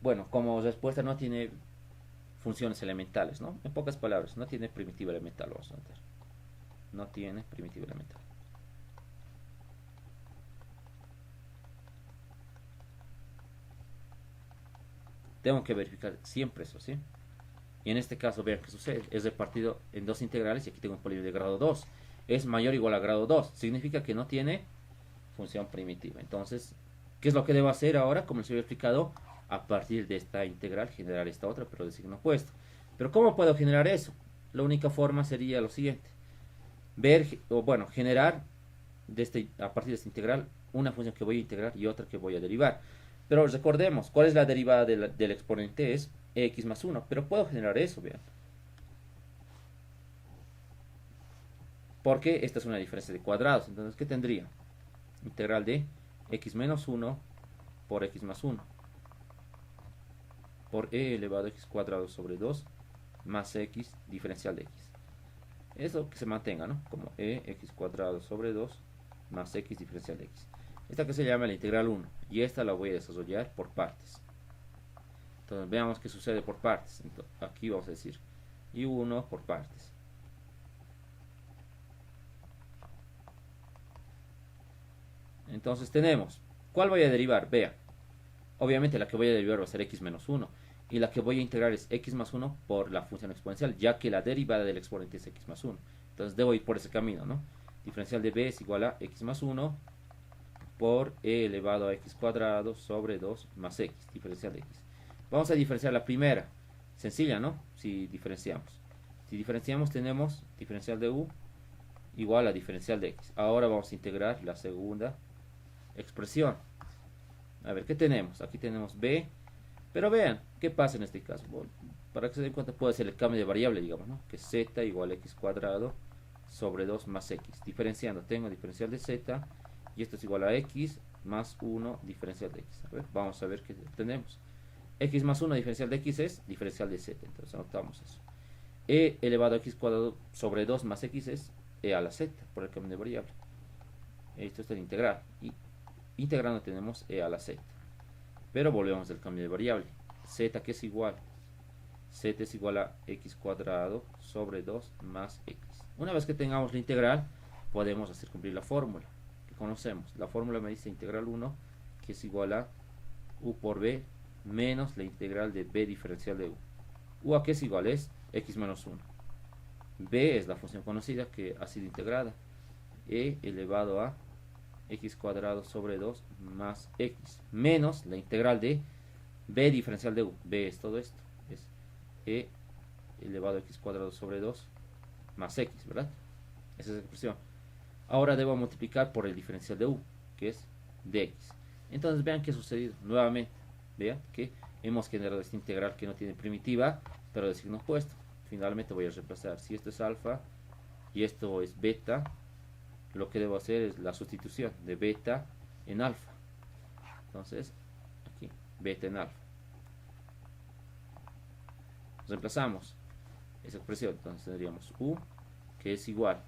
bueno, como respuesta no tiene funciones elementales, ¿no? En pocas palabras, no tiene primitiva elemental, vamos a notar. No tiene primitiva elemental. Tengo que verificar siempre eso, ¿sí? Y en este caso, vean qué sucede. Es repartido en dos integrales y aquí tengo un polinomio de grado 2. Es mayor o igual a grado 2. Significa que no tiene función primitiva. Entonces, ¿qué es lo que debo hacer ahora? Como les había explicado, a partir de esta integral generar esta otra, pero de signo opuesto. Pero ¿cómo puedo generar eso? La única forma sería lo siguiente. Ver, o bueno, generar a partir de esta integral una función que voy a integrar y otra que voy a derivar. Pero recordemos, ¿cuál es la derivada del exponente? Es x más 1, pero puedo generar eso, vean. Porque esta es una diferencia de cuadrados, entonces, ¿qué tendría? Integral de x menos 1 por x más 1 por e elevado a x cuadrado sobre 2 más x diferencial de x. Eso que se mantenga, ¿no? Como e x cuadrado sobre 2 más x diferencial de x. Esta que se llama la integral 1 y esta la voy a desarrollar por partes. Entonces veamos qué sucede por partes. Entonces, aquí vamos a decir y1 por partes. Entonces tenemos, ¿cuál voy a derivar? Vean, obviamente la que voy a derivar va a ser x menos 1 y la que voy a integrar es x más 1 por la función exponencial, ya que la derivada del exponente es x más 1. Entonces debo ir por ese camino, ¿no? Diferencial de b es igual a x más 1 por e elevado a x cuadrado sobre 2 más x, diferencial de x. Vamos a diferenciar la primera, sencilla, ¿no? Si diferenciamos. Si diferenciamos tenemos diferencial de u igual a diferencial de x. Ahora vamos a integrar la segunda expresión. A ver, ¿qué tenemos? Aquí tenemos b, pero vean, ¿qué pasa en este caso? Bueno, para que se den cuenta puede ser el cambio de variable, digamos, ¿no? Que z igual a x cuadrado sobre 2 más x. Diferenciando, tengo diferencial de z y esto es igual a x más 1 diferencial de x. A ver, vamos a ver qué tenemos. X más 1 diferencial de x es diferencial de z, entonces anotamos eso. E elevado a x cuadrado sobre 2 más x es e a la z, por el cambio de variable. Esto es el integral. Y integrando tenemos e a la z. Pero volvemos al cambio de variable. Z que es igual. Z es igual a x cuadrado sobre 2 más x. Una vez que tengamos la integral, podemos hacer cumplir la fórmula que conocemos. La fórmula me dice integral 1, que es igual a u por b menos la integral de b diferencial de u. U a qué es igual, es x menos 1. B es la función conocida que ha sido integrada. E elevado a x cuadrado sobre 2 más x menos la integral de b diferencial de u. B es todo esto. Es e elevado a x cuadrado sobre 2 más x, ¿verdad? Esa es la expresión. Ahora debo multiplicar por el diferencial de u, que es dx. Entonces vean qué ha sucedido. Nuevamente, vean que hemos generado esta integral que no tiene primitiva, pero de signo opuesto. Finalmente voy a reemplazar. Si esto es alfa y esto es beta, lo que debo hacer es la sustitución de beta en alfa. Entonces, aquí, beta en alfa. Reemplazamos esa expresión. Entonces tendríamos u, que es igual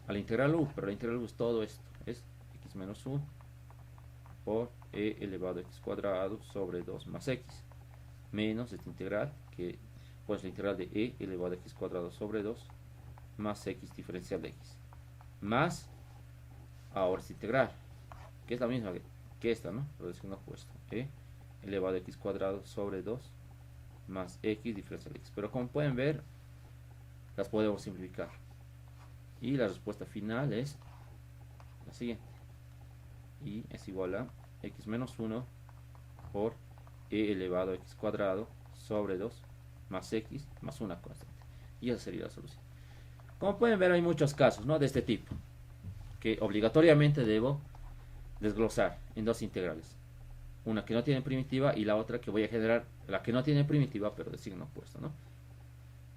a la integral u, pero la integral u es todo esto. Es x menos u por e elevado a x cuadrado sobre 2 más x. Menos esta integral, que pues la integral de e elevado a x cuadrado sobre 2 más x diferencial de x. Más, ahora esta integral, que es la misma que esta, ¿no? Pero es un opuesto. E elevado a x cuadrado sobre 2 más x diferencial de x. Pero como pueden ver, las podemos simplificar. Y la respuesta final es la siguiente. Y es igual a x menos 1 por e elevado a x cuadrado sobre 2 más x más una constante. Y esa sería la solución. Como pueden ver, hay muchos casos, ¿no?, de este tipo, que obligatoriamente debo desglosar en dos integrales. Una que no tiene primitiva y la otra que voy a generar, la que no tiene primitiva pero de signo opuesto, ¿no?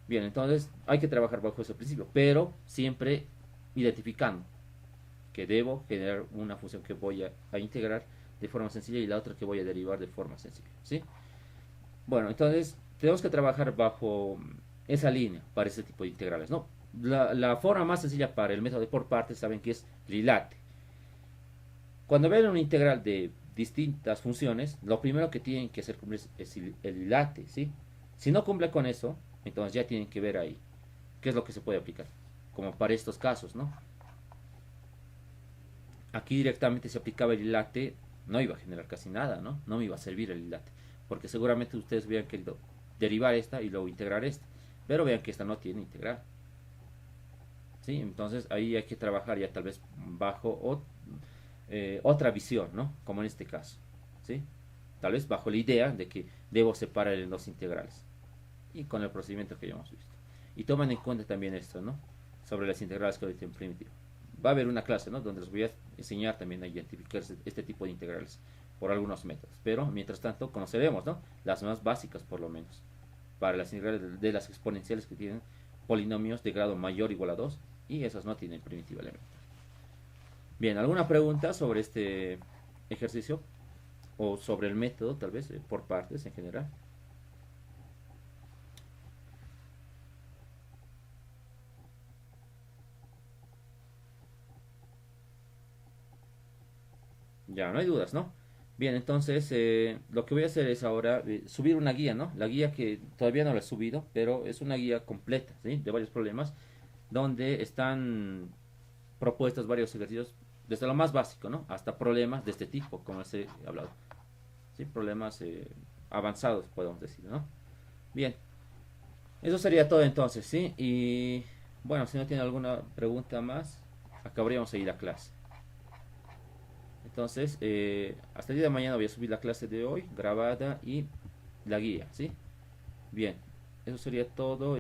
Bien, entonces hay que trabajar bajo ese principio, pero siempre identificando que debo generar una función que voy a integrar de forma sencilla y la otra que voy a derivar de forma sencilla, ¿sí? Bueno, entonces tenemos que trabajar bajo esa línea para este tipo de integrales, ¿no? La forma más sencilla para el método de por partes saben que es el hilate. Cuando ven una integral de distintas funciones, lo primero que tienen que hacer cumplir es el hilate, ¿sí? Si no cumple con eso, entonces ya tienen que ver ahí qué es lo que se puede aplicar, como para estos casos, ¿no? Aquí directamente se aplicaba el hilate, no iba a generar casi nada, ¿no? No me iba a servir el hilate, porque seguramente ustedes hubieran querido derivar esta y luego integrar esta, pero vean que esta no tiene integral, ¿sí? Entonces ahí hay que trabajar ya tal vez bajo otra visión, ¿no? Como en este caso, ¿sí? Tal vez bajo la idea de que debo separar en dos integrales y con el procedimiento que ya hemos visto. Y tomen en cuenta también esto, ¿no?, sobre las integrales que ahorita en primitiva. Va a haber una clase, ¿no?, donde les voy a enseñar también a identificar este tipo de integrales por algunos métodos. Pero mientras tanto conoceremos, ¿no?, las más básicas por lo menos. para las integrales de las exponenciales que tienen polinomios de grado mayor o igual a 2 y esas no tienen primitiva elemental. Bien, ¿alguna pregunta sobre este ejercicio o sobre el método tal vez por partes en general? Ya, no hay dudas, ¿no? Bien, entonces lo que voy a hacer es ahora subir una guía, ¿no? La guía que todavía no la he subido, pero es una guía completa, ¿sí? De varios problemas, donde están propuestos varios ejercicios, desde lo más básico, ¿no? Hasta problemas de este tipo, como les he hablado, ¿sí? Problemas avanzados, podemos decir, ¿no? Bien, eso sería todo entonces, ¿sí? Y bueno, si no tiene alguna pregunta más, acabaríamos de ir a clase. Entonces, hasta el día de mañana voy a subir la clase de hoy, grabada y la guía, ¿sí? Bien, eso sería todo.